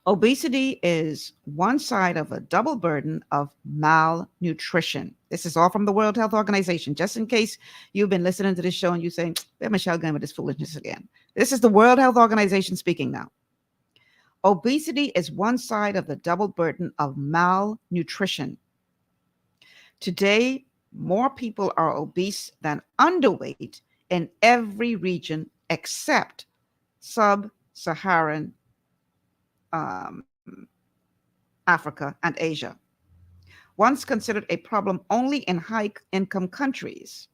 Obesity is one side of a double burden of malnutrition. This is all from the World Health Organization, just in case you've been listening to this show and you say, where Michelle going with this foolishness again? This is the World Health Organization speaking now. Obesity is one side of the double burden of malnutrition. Today, more people are obese than underweight in every region except sub-Saharan Africa and Asia. Once considered a problem only in high-income countries,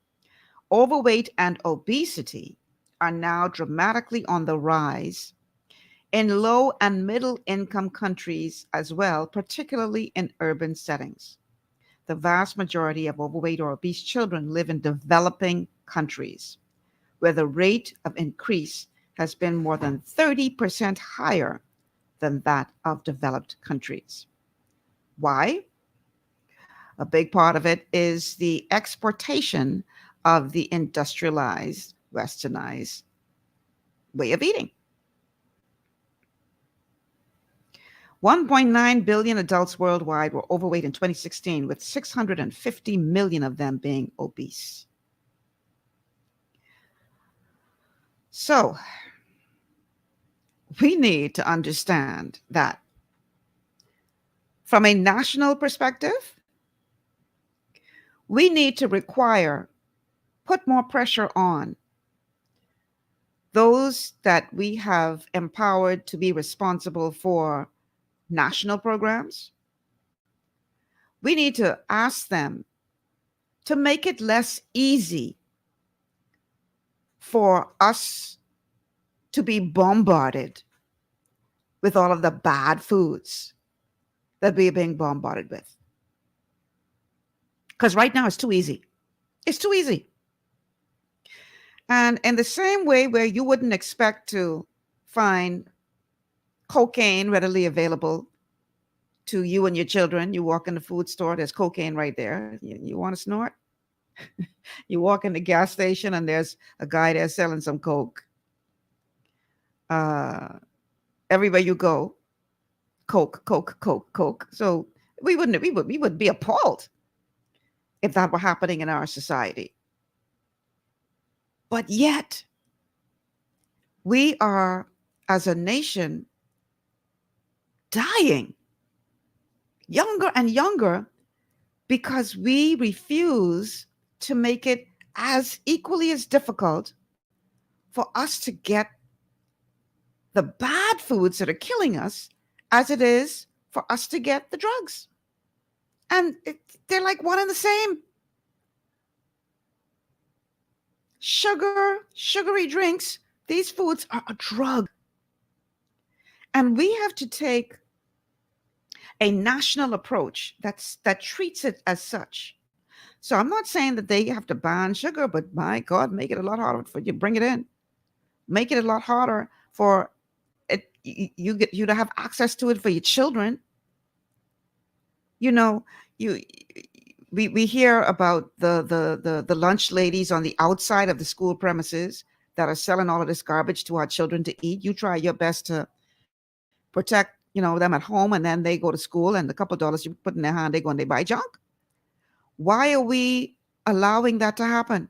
overweight and obesity are now dramatically on the rise in low and middle-income countries as well, particularly in urban settings. The vast majority of overweight or obese children live in developing countries, where the rate of increase has been more than 30% higher than that of developed countries. Why? A big part of it is the exportation of the industrialized, westernized way of eating. 1.9 billion adults worldwide were overweight in 2016, with 650 million of them being obese. So, we need to understand that from a national perspective, we need to put more pressure on those that we have empowered to be responsible for national programs. We need to ask them to make it less easy for us to be bombarded with all of the bad foods that we're being bombarded with. Because right now it's too easy. It's too easy. And in the same way where you wouldn't expect to find cocaine readily available to you and your children, you walk in the food store, there's cocaine right there. You want to snort? You walk in the gas station and there's a guy there selling some coke. Everywhere you go, coke, coke, coke, coke. So we would be appalled if that were happening in our society. But yet, we are, as a nation, dying younger and younger because we refuse to make it as equally as difficult for us to get the bad foods that are killing us as it is for us to get the drugs. And they're like one and the same. Sugary drinks, these foods are a drug. And we have to take a national approach that treats it as such. So I'm not saying that they have to ban sugar, but my God, make it a lot harder for you. Bring it in. Make it a lot harder for you to have access to it for your children. You know, we hear about the lunch ladies on the outside of the school premises that are selling all of this garbage to our children to eat. You try your best to protect, them at home, and then they go to school and the couple of dollars you put in their hand, they go and they buy junk. Why are we allowing that to happen?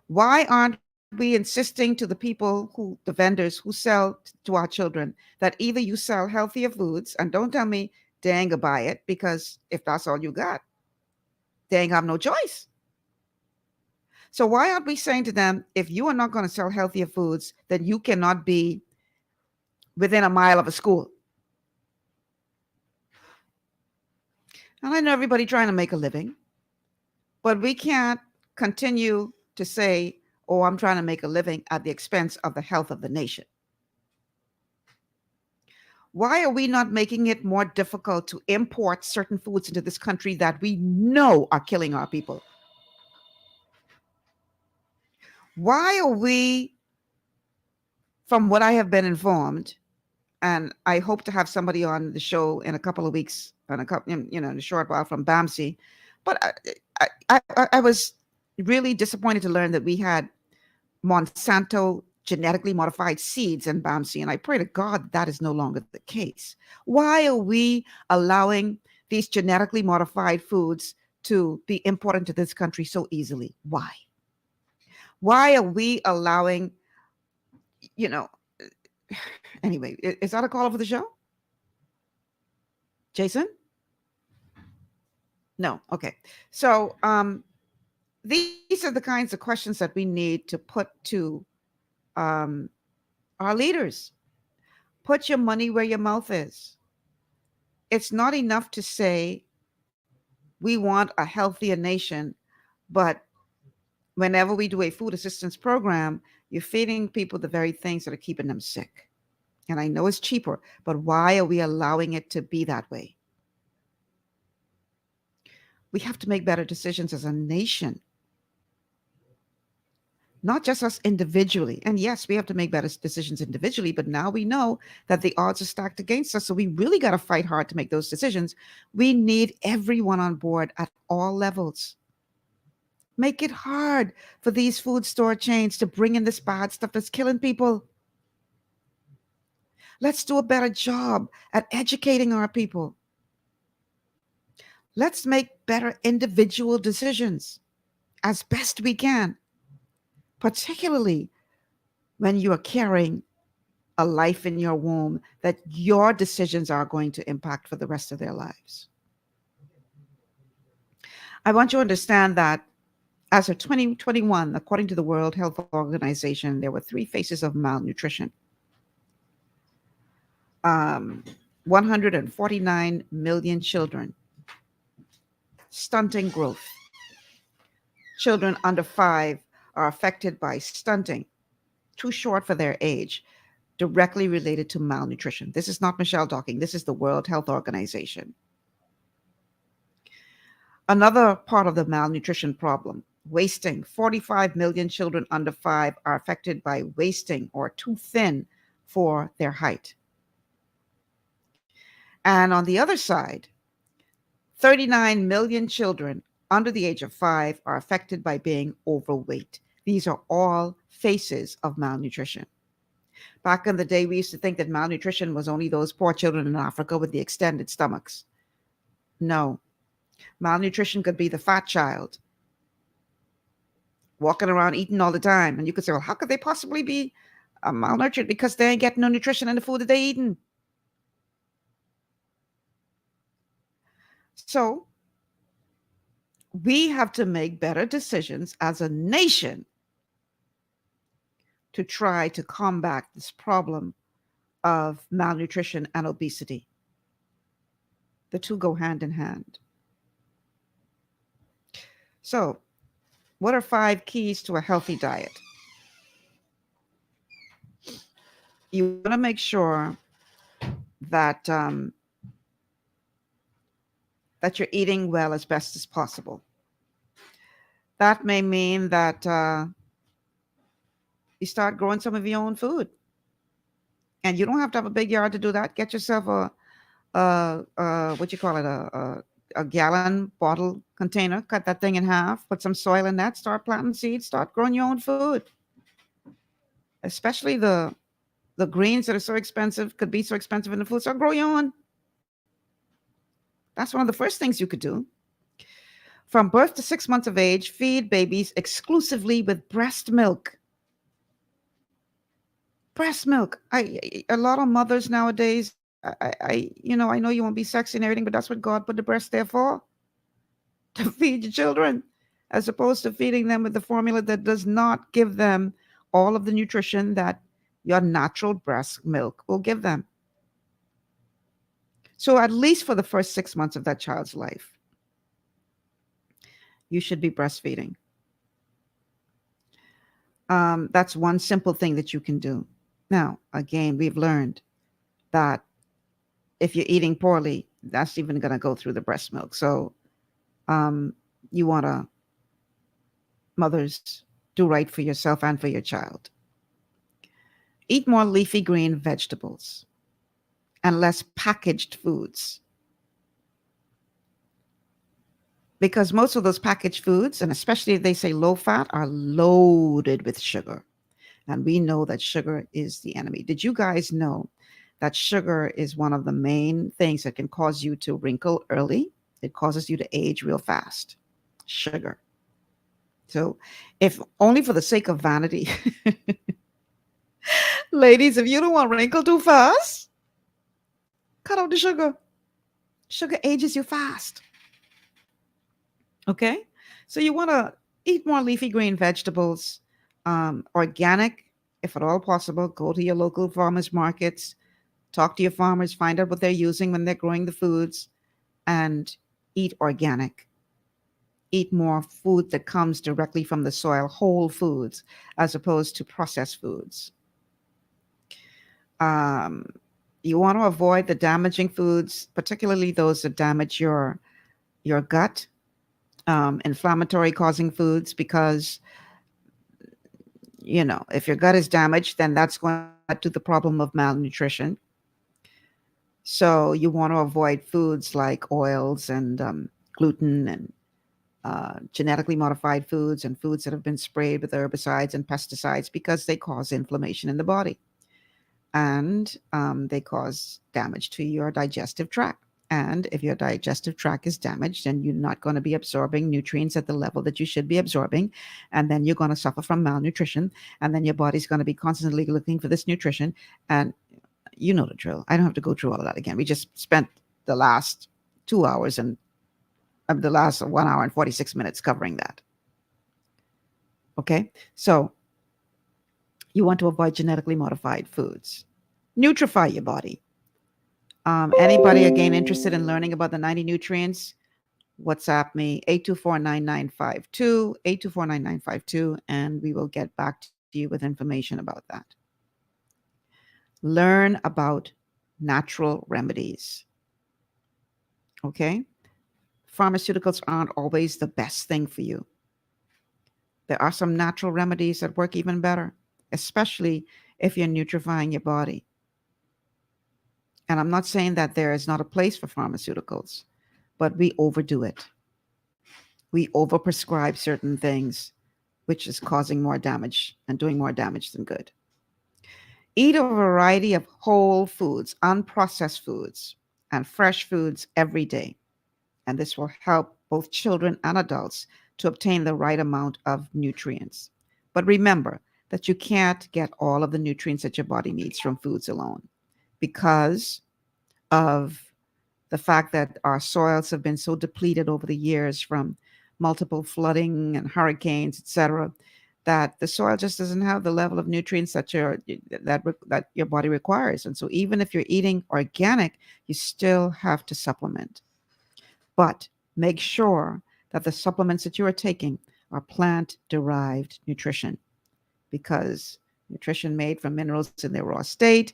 Why aren't we insisting to the vendors who sell to our children, that either you sell healthier foods, and don't tell me they ain't gonna buy it, because if that's all you got, they ain't have no choice. So why aren't we saying to them, if you are not going to sell healthier foods, then you cannot be within a mile of a school? And I know everybody trying to make a living, but we can't continue to say, oh, I'm trying to make a living at the expense of the health of the nation. Why are we not making it more difficult to import certain foods into this country that we know are killing our people? Why are we, from what I have been informed, and I hope to have somebody on the show in a couple of weeks, in a short while, from BAMSI, but I was really disappointed to learn that we had Monsanto genetically modified seeds and Bamsi, and I pray to God that is no longer the case. Why are we allowing these genetically modified foods to be imported to this country so easily? Why? Why are we allowing, you know, anyway, is that a call for the show? Jason? No. Okay. So these are the kinds of questions that we need to put to our leaders. Put your money where your mouth is. It's not enough to say we want a healthier nation, but whenever we do a food assistance program, you're feeding people the very things that are keeping them sick. And I know it's cheaper, but why are we allowing it to be that way? We have to make better decisions as a nation, not just us individually. And yes, we have to make better decisions individually, but now we know that the odds are stacked against us. So we really got to fight hard to make those decisions. We need everyone on board at all levels. Make it hard for these food store chains to bring in this bad stuff that's killing people. Let's do a better job at educating our people. Let's make better individual decisions as best we can, particularly when you are carrying a life in your womb that your decisions are going to impact for the rest of their lives. I want you to understand that as of 2021, according to the World Health Organization, there were 3 phases of malnutrition. 149 million children, stunting growth. Children under 5 are affected by stunting, too short for their age, directly related to malnutrition. This is not Michelle talking. This is the World Health Organization. Another part of the malnutrition problem, wasting. 45 million children under 5 are affected by wasting or too thin for their height. And on the other side, 39 million children under the age of 5 are affected by being overweight. These are all phases of malnutrition. Back in the day, we used to think that malnutrition was only those poor children in Africa with the extended stomachs. No. Malnutrition could be the fat child walking around eating all the time. And you could say, well, how could they possibly be malnourished? Because they ain't getting no nutrition in the food that they're eating. So we have to make better decisions as a nation to try to combat this problem of malnutrition and obesity. The two go hand in hand. So, what are 5 keys to a healthy diet? You want to make sure that that you're eating well as best as possible. That may mean that you start growing some of your own food, and you don't have to have a big yard to do that. Get yourself a gallon bottle container, cut that thing in half, put some soil in that, start planting seeds, start growing your own food. Especially the greens that are so expensive, could be so expensive in the food, so grow your own. That's one of the first things you could do. From birth to 6 months of age, feed babies exclusively with breast milk. Breast milk. A lot of mothers nowadays, I know you won't be sexy and everything, but that's what God put the breast there for, to feed your children, as opposed to feeding them with the formula that does not give them all of the nutrition that your natural breast milk will give them. So at least for the first 6 months of that child's life, you should be breastfeeding. That's one simple thing that you can do. Now, again, we've learned that if you're eating poorly, that's even going to go through the breast milk. So you want to, mothers, do right for yourself and for your child. Eat more leafy green vegetables and less packaged foods. Because most of those packaged foods, and especially if they say low fat, are loaded with sugar. And we know that sugar is the enemy. Did you guys know that sugar is one of the main things that can cause you to wrinkle early? It causes you to age real fast. Sugar. So, if only for the sake of vanity, ladies, if you don't want to wrinkle too fast, cut out the sugar. Sugar ages you fast. Okay? So, you want to eat more leafy green vegetables, organic, if at all possible. Go to your local farmers markets, talk to your farmers, find out what they're using when they're growing the foods, and eat organic. Eat more food that comes directly from the soil, whole foods, as opposed to processed foods. You want to avoid the damaging foods, particularly those that damage your gut, inflammatory causing foods, because if your gut is damaged, then that's going to add to the problem of malnutrition. So you want to avoid foods like oils and gluten and genetically modified foods and foods that have been sprayed with herbicides and pesticides, because they cause inflammation in the body, and they cause damage to your digestive tract. And if your digestive tract is damaged, then you're not going to be absorbing nutrients at the level that you should be absorbing. And then you're going to suffer from malnutrition. And then your body's going to be constantly looking for this nutrition. And you know the drill. I don't have to go through all of that again. We just spent the last 2 hours and the last 1 hour and 46 minutes covering that. Okay? So you want to avoid genetically modified foods. Nutrify your body. Anybody again interested in learning about the 90 nutrients? WhatsApp me 824-9952, 824-9952, and we will get back to you with information about that. Learn about natural remedies. Okay? Pharmaceuticals aren't always the best thing for you. There are some natural remedies that work even better, especially if you're nutrifying your body. And I'm not saying that there is not a place for pharmaceuticals, but we overdo it. We overprescribe certain things, which is causing more damage and doing more damage than good. Eat a variety of whole foods, unprocessed foods, and fresh foods every day. And this will help both children and adults to obtain the right amount of nutrients. But remember that you can't get all of the nutrients that your body needs from foods alone, because of the fact that our soils have been so depleted over the years from multiple flooding and hurricanes, etc., that the soil just doesn't have the level of nutrients that your body requires. And so even if you're eating organic, you still have to supplement. But make sure that the supplements that you are taking are plant-derived nutrition, because nutrition made from minerals in their raw state,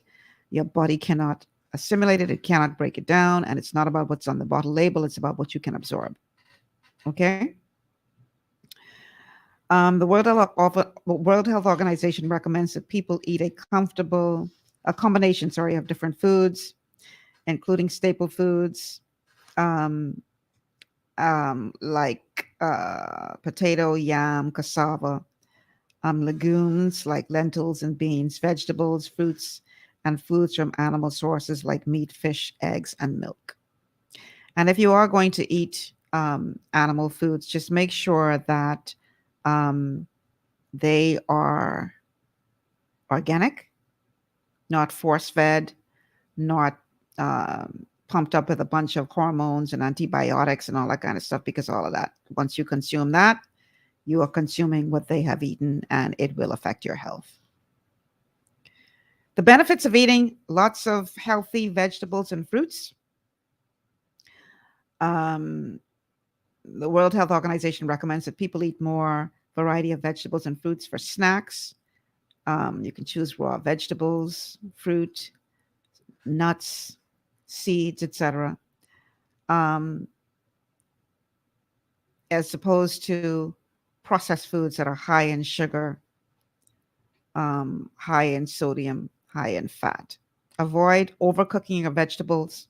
your body cannot assimilate it, it cannot break it down, and it's not about what's on the bottle label, it's about what you can absorb. Okay? The World Health Organization recommends that people eat a combination of different foods, including staple foods, like potato, yam, cassava, legumes like lentils and beans, vegetables, fruits, and foods from animal sources like meat, fish, eggs, and milk. And if you are going to eat animal foods, just make sure that they are organic, not force-fed, not pumped up with a bunch of hormones and antibiotics and all that kind of stuff, because all of that, once you consume that, you are consuming what they have eaten, and it will affect your health. The benefits of eating lots of healthy vegetables and fruits. The World Health Organization recommends that people eat more variety of vegetables and fruits for snacks. You can choose raw vegetables, fruit, nuts, seeds, etc., as opposed to processed foods that are high in sugar, high in sodium, high in fat. Avoid overcooking your vegetables.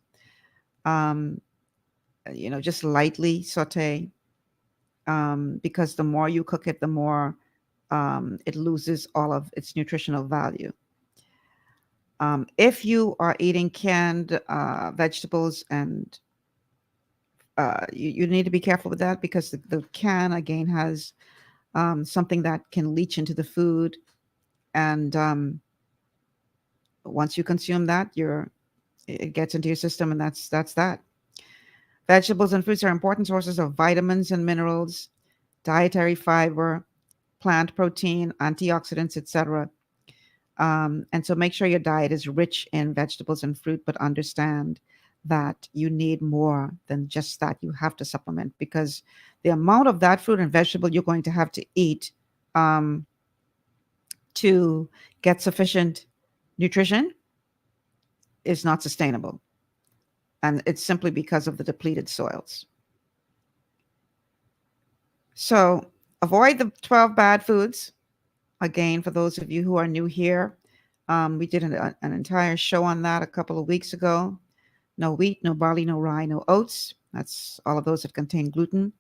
Just lightly saute, because the more you cook it, the more it loses all of its nutritional value. If you are eating canned vegetables, and you need to be careful with that, because the can again has something that can leach into the food, and once you consume that, it gets into your system, and that's that. Vegetables and fruits are important sources of vitamins and minerals, dietary fiber, plant protein, antioxidants, etc. And so make sure your diet is rich in vegetables and fruit, but understand that you need more than just that. You have to supplement, because the amount of that fruit and vegetable you're going to have to eat to get sufficient nutrition is not sustainable. And it's simply because of the depleted soils. So avoid the 12 bad foods. Again, for those of you who are new here, we did an entire show on that a couple of weeks ago. No wheat, no barley, no rye, no oats. That's all of those that contain gluten.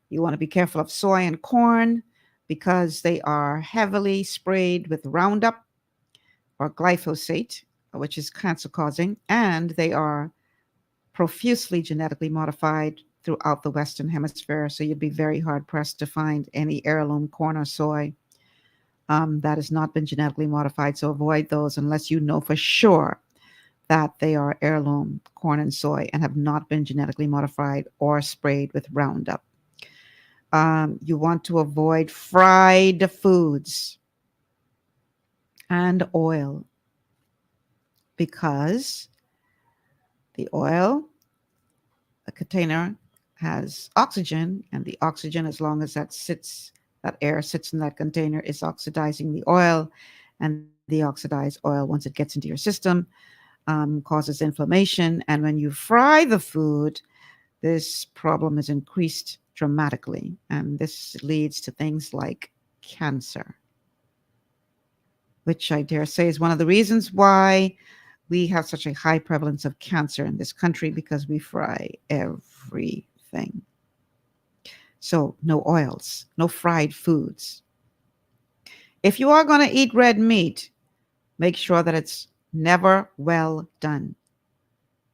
You want to be careful of soy and corn, because they are heavily sprayed with Roundup or glyphosate, which is cancer causing, and they are profusely genetically modified throughout the Western Hemisphere. So you'd be very hard pressed to find any heirloom corn or soy that has not been genetically modified. So avoid those unless you know for sure that they are heirloom corn and soy and have not been genetically modified or sprayed with Roundup. You want to avoid fried foods and oil, because the oil, the container, has oxygen, and the oxygen, as long as that air sits in that container, is oxidizing the oil, and the oxidized oil, once it gets into your system, causes inflammation. And when you fry the food, this problem is increased dramatically, and this leads to things like cancer, which I dare say is one of the reasons why we have such a high prevalence of cancer in this country, because we fry everything. So no oils, no fried foods. If you are going to eat red meat, make sure that it's never well done.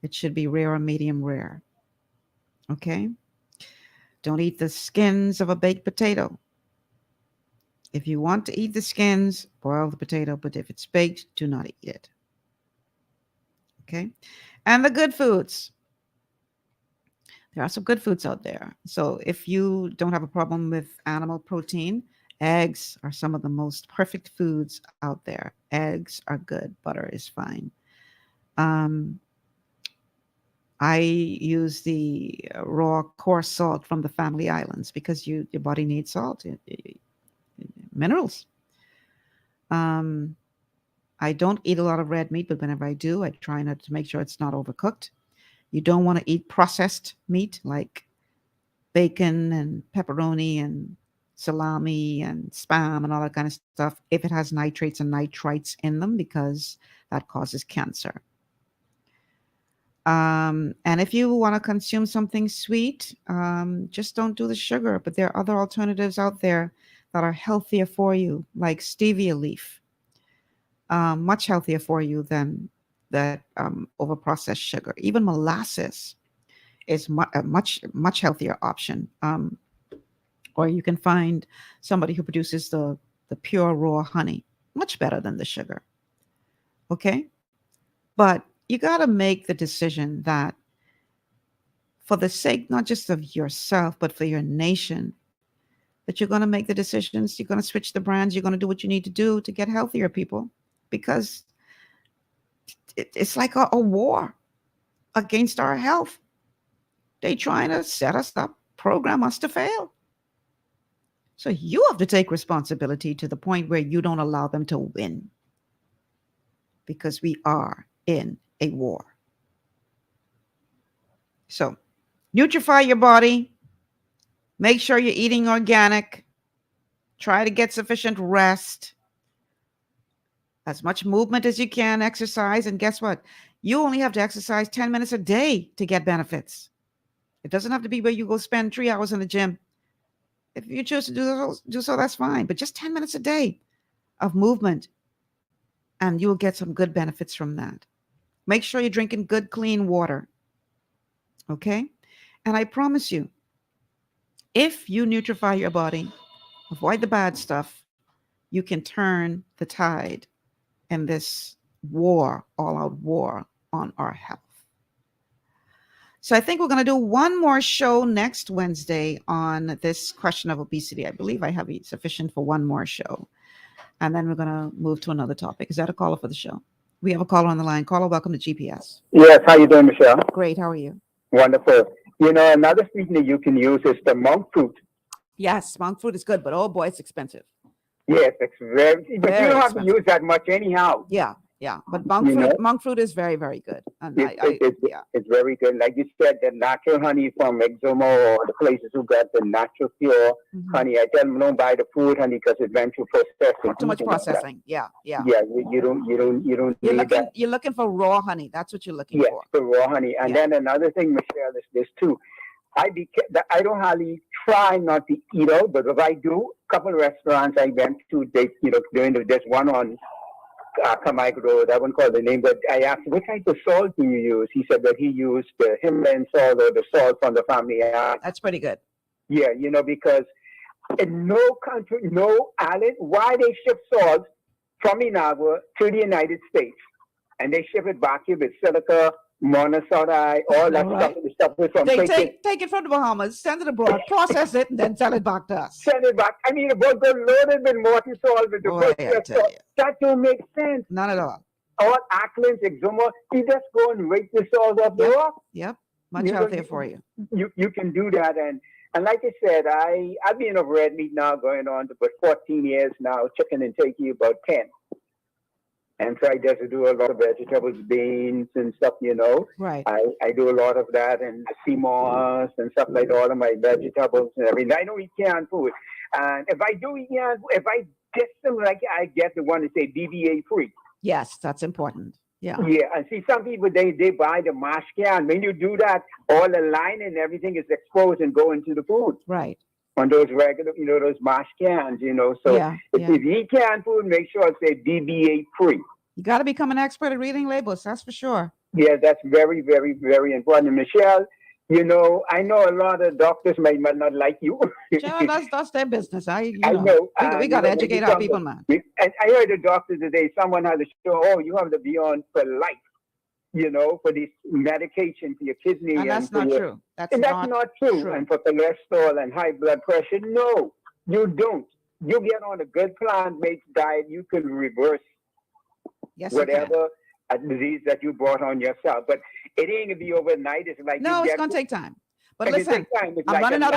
It should be rare or medium rare. Okay? Don't eat the skins of a baked potato. If you want to eat the skins, boil the potato, but if it's baked, do not eat it. Okay? And the good foods. There are some good foods out there. So if you don't have a problem with animal protein, eggs are some of the most perfect foods out there. Eggs are good. Butter is fine. I use the raw coarse salt from the Family Islands, because your body needs salt, minerals. I don't eat a lot of red meat, but whenever I do, I try not to make sure it's not overcooked. You don't want to eat processed meat like bacon and pepperoni and salami and spam and all that kind of stuff if it has nitrates and nitrites in them, because that causes cancer. And if you want to consume something sweet, just don't do the sugar. But there are other alternatives out there that are healthier for you, like stevia leaf. Much healthier for you than that overprocessed sugar. Even molasses is a much healthier option. Or you can find somebody who produces the pure raw honey, much better than the sugar. Okay? But you got to make the decision that, for the sake not just of yourself, but for your nation, that you're going to make the decisions, you're going to switch the brands, you're going to do what you need to do to get healthier, people. Because it's like a war against our health. They're trying to set us up, program us to fail. So you have to take responsibility to the point where you don't allow them to win, because we are in a war. So nutrify your body. Make sure you're eating organic. Try to get sufficient rest. As much movement as you can, exercise. And guess what? You only have to exercise 10 minutes a day to get benefits. It doesn't have to be where you go spend 3 hours in the gym. If you choose to do so, that's fine. But just 10 minutes a day of movement, and you will get some good benefits from that. Make sure you're drinking good, clean water. Okay? And I promise you, if you nutrify your body, avoid the bad stuff, you can turn the tide in this war, all-out war on our health. So I think we're going to do one more show next Wednesday on this question of obesity. I believe I have sufficient for one more show. And then we're going to move to another topic. Is that a caller for the show? We have a caller on the line. Caller, welcome to GPS. Yes, how you doing, Michelle? Great, how are you? Wonderful. You know, another sweetener you can use is the monk fruit. Yes, monk fruit is good, but oh boy, it's expensive. Yes, it's very, but Very you don't have expensive. to use that much anyhow. Yeah. But You know? monk fruit is very, very good. And It's very good. Like you said, the natural honey from Exomo or the places who got the natural pure honey. I tell them don't buy the food honey because it went through processing. Too much processing. Yeah. Yeah, you don't need that. You're looking for raw honey. That's what you're looking Yes, for. for raw honey. And then another thing, Michelle, is this too. I don't hardly try not to eat out, but if I do, a couple of restaurants I went to, there's one on Carmichael Road. I won't call the name, but I asked, what type of salt do you use? He said that he used the Himalayan salt or the salt from the family. That's pretty good. Yeah, because in no country, no island, why they ship salt from Inagua to the United States, and they ship it back here with silica, monosodium, all that stuff from They take it from the Bahamas, send it abroad, process it, and then sell it back to us. Send it back. I mean, the boat go loaded with mortar salt, with the salt. That don't make sense. None at all. All Acklands, Exuma, you just go and rake the salt off the rock. Yep, much healthier for you. You can do that, and like I said, I've been of red meat now going on to about 14 years now. Chicken and turkey about 10. And so I just do a lot of vegetables, beans and stuff, Right. I do a lot of that, and sea moss and stuff like all of my vegetables and everything. I don't eat canned food. And if I do eat canned food, if I get them, like I get the one that say BBA free. Yes, that's important. Yeah. Yeah, and see, some people, they buy the mash can. When you do that, all the line and everything is exposed and go into the food. Right. On those regular, those mash cans, So if you eat canned food, make sure it say BBA free. You got to become an expert at reading labels, that's for sure. Yeah, that's very, very, very important. And Michelle, I know a lot of doctors might not like you. Sure, that's their business. I know. We got to educate our people, man. And I heard a doctor today, someone had to show, you have to be on for life, for this medication for your kidney. And that's not true. That's not true. And for cholesterol and high blood pressure, no, you don't. You get on a good plant-based diet, you can reverse whatever disease that you brought on yourself. But it ain't gonna be overnight. It's like it's gonna take time. But listen, I'm running out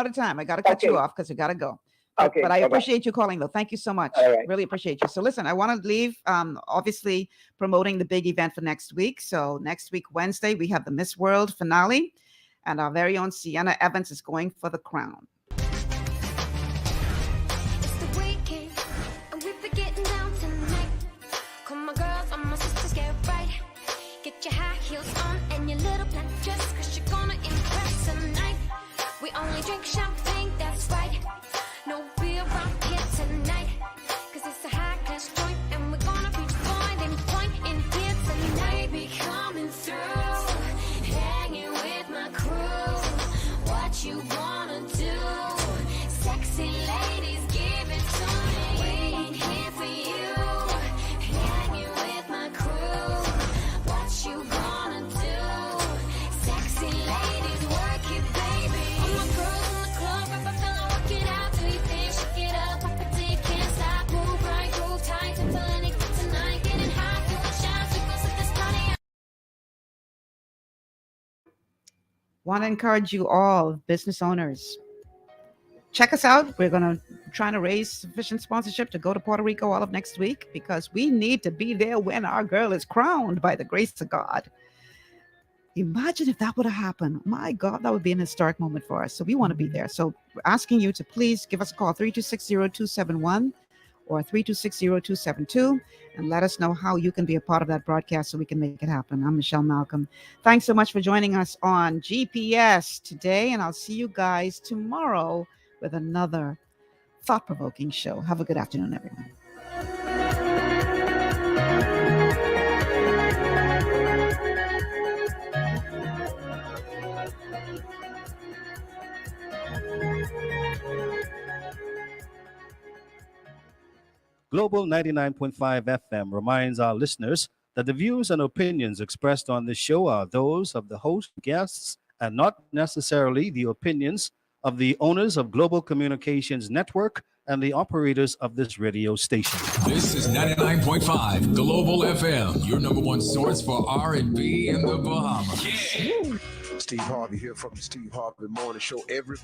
of time. I gotta cut you off because I gotta go. Okay. But I appreciate you calling, though. Thank you so much. All right. Really appreciate you. So listen, I want to leave obviously promoting the big event for next week. So next week, Wednesday, we have the Miss World finale, and our very own Sienna Evans is going for the crown. Get your high heels on and your little black dress, 'cause you're gonna impress tonight. We only drink champagne, that's right. No beer around here tonight, 'cause it's a high class joint and we're gonna reach boiling point in here tonight. Be coming through, hanging with my crew. What you wanna do? Sexy ladies, give it to me. We ain't here for you, hanging with my crew. What you gonna do? Sexy ladies, work it, baby. All my girls in the club, rap a fella, work it out. Do your thing, shake it up, pop it till you can't stop. Move right, move tight, I'm feeling it tonight. Getting hot, doing shots, we gon' set this party up. Want to encourage you all, business owners. Check us out. We're trying to raise sufficient sponsorship to go to Puerto Rico all of next week because we need to be there when our girl is crowned by the grace of God. Imagine if that would have happened. My God, that would be an historic moment for us. So we want to be there. So we're asking you to please give us a call, 326-0271 or 326-0272, and let us know how you can be a part of that broadcast so we can make it happen. I'm Michelle Malcolm. Thanks so much for joining us on GPS today, and I'll see you guys tomorrow with another thought-provoking show. Have a good afternoon, everyone. Global 99.5 FM reminds our listeners that the views and opinions expressed on this show are those of the host, guests, and not necessarily the opinions of the owners of Global Communications Network and the operators of this radio station. This is 99.5 Global FM, your number one source for R&B in the Bahamas. Steve Harvey here from the Steve Harvey Morning Show. Everybody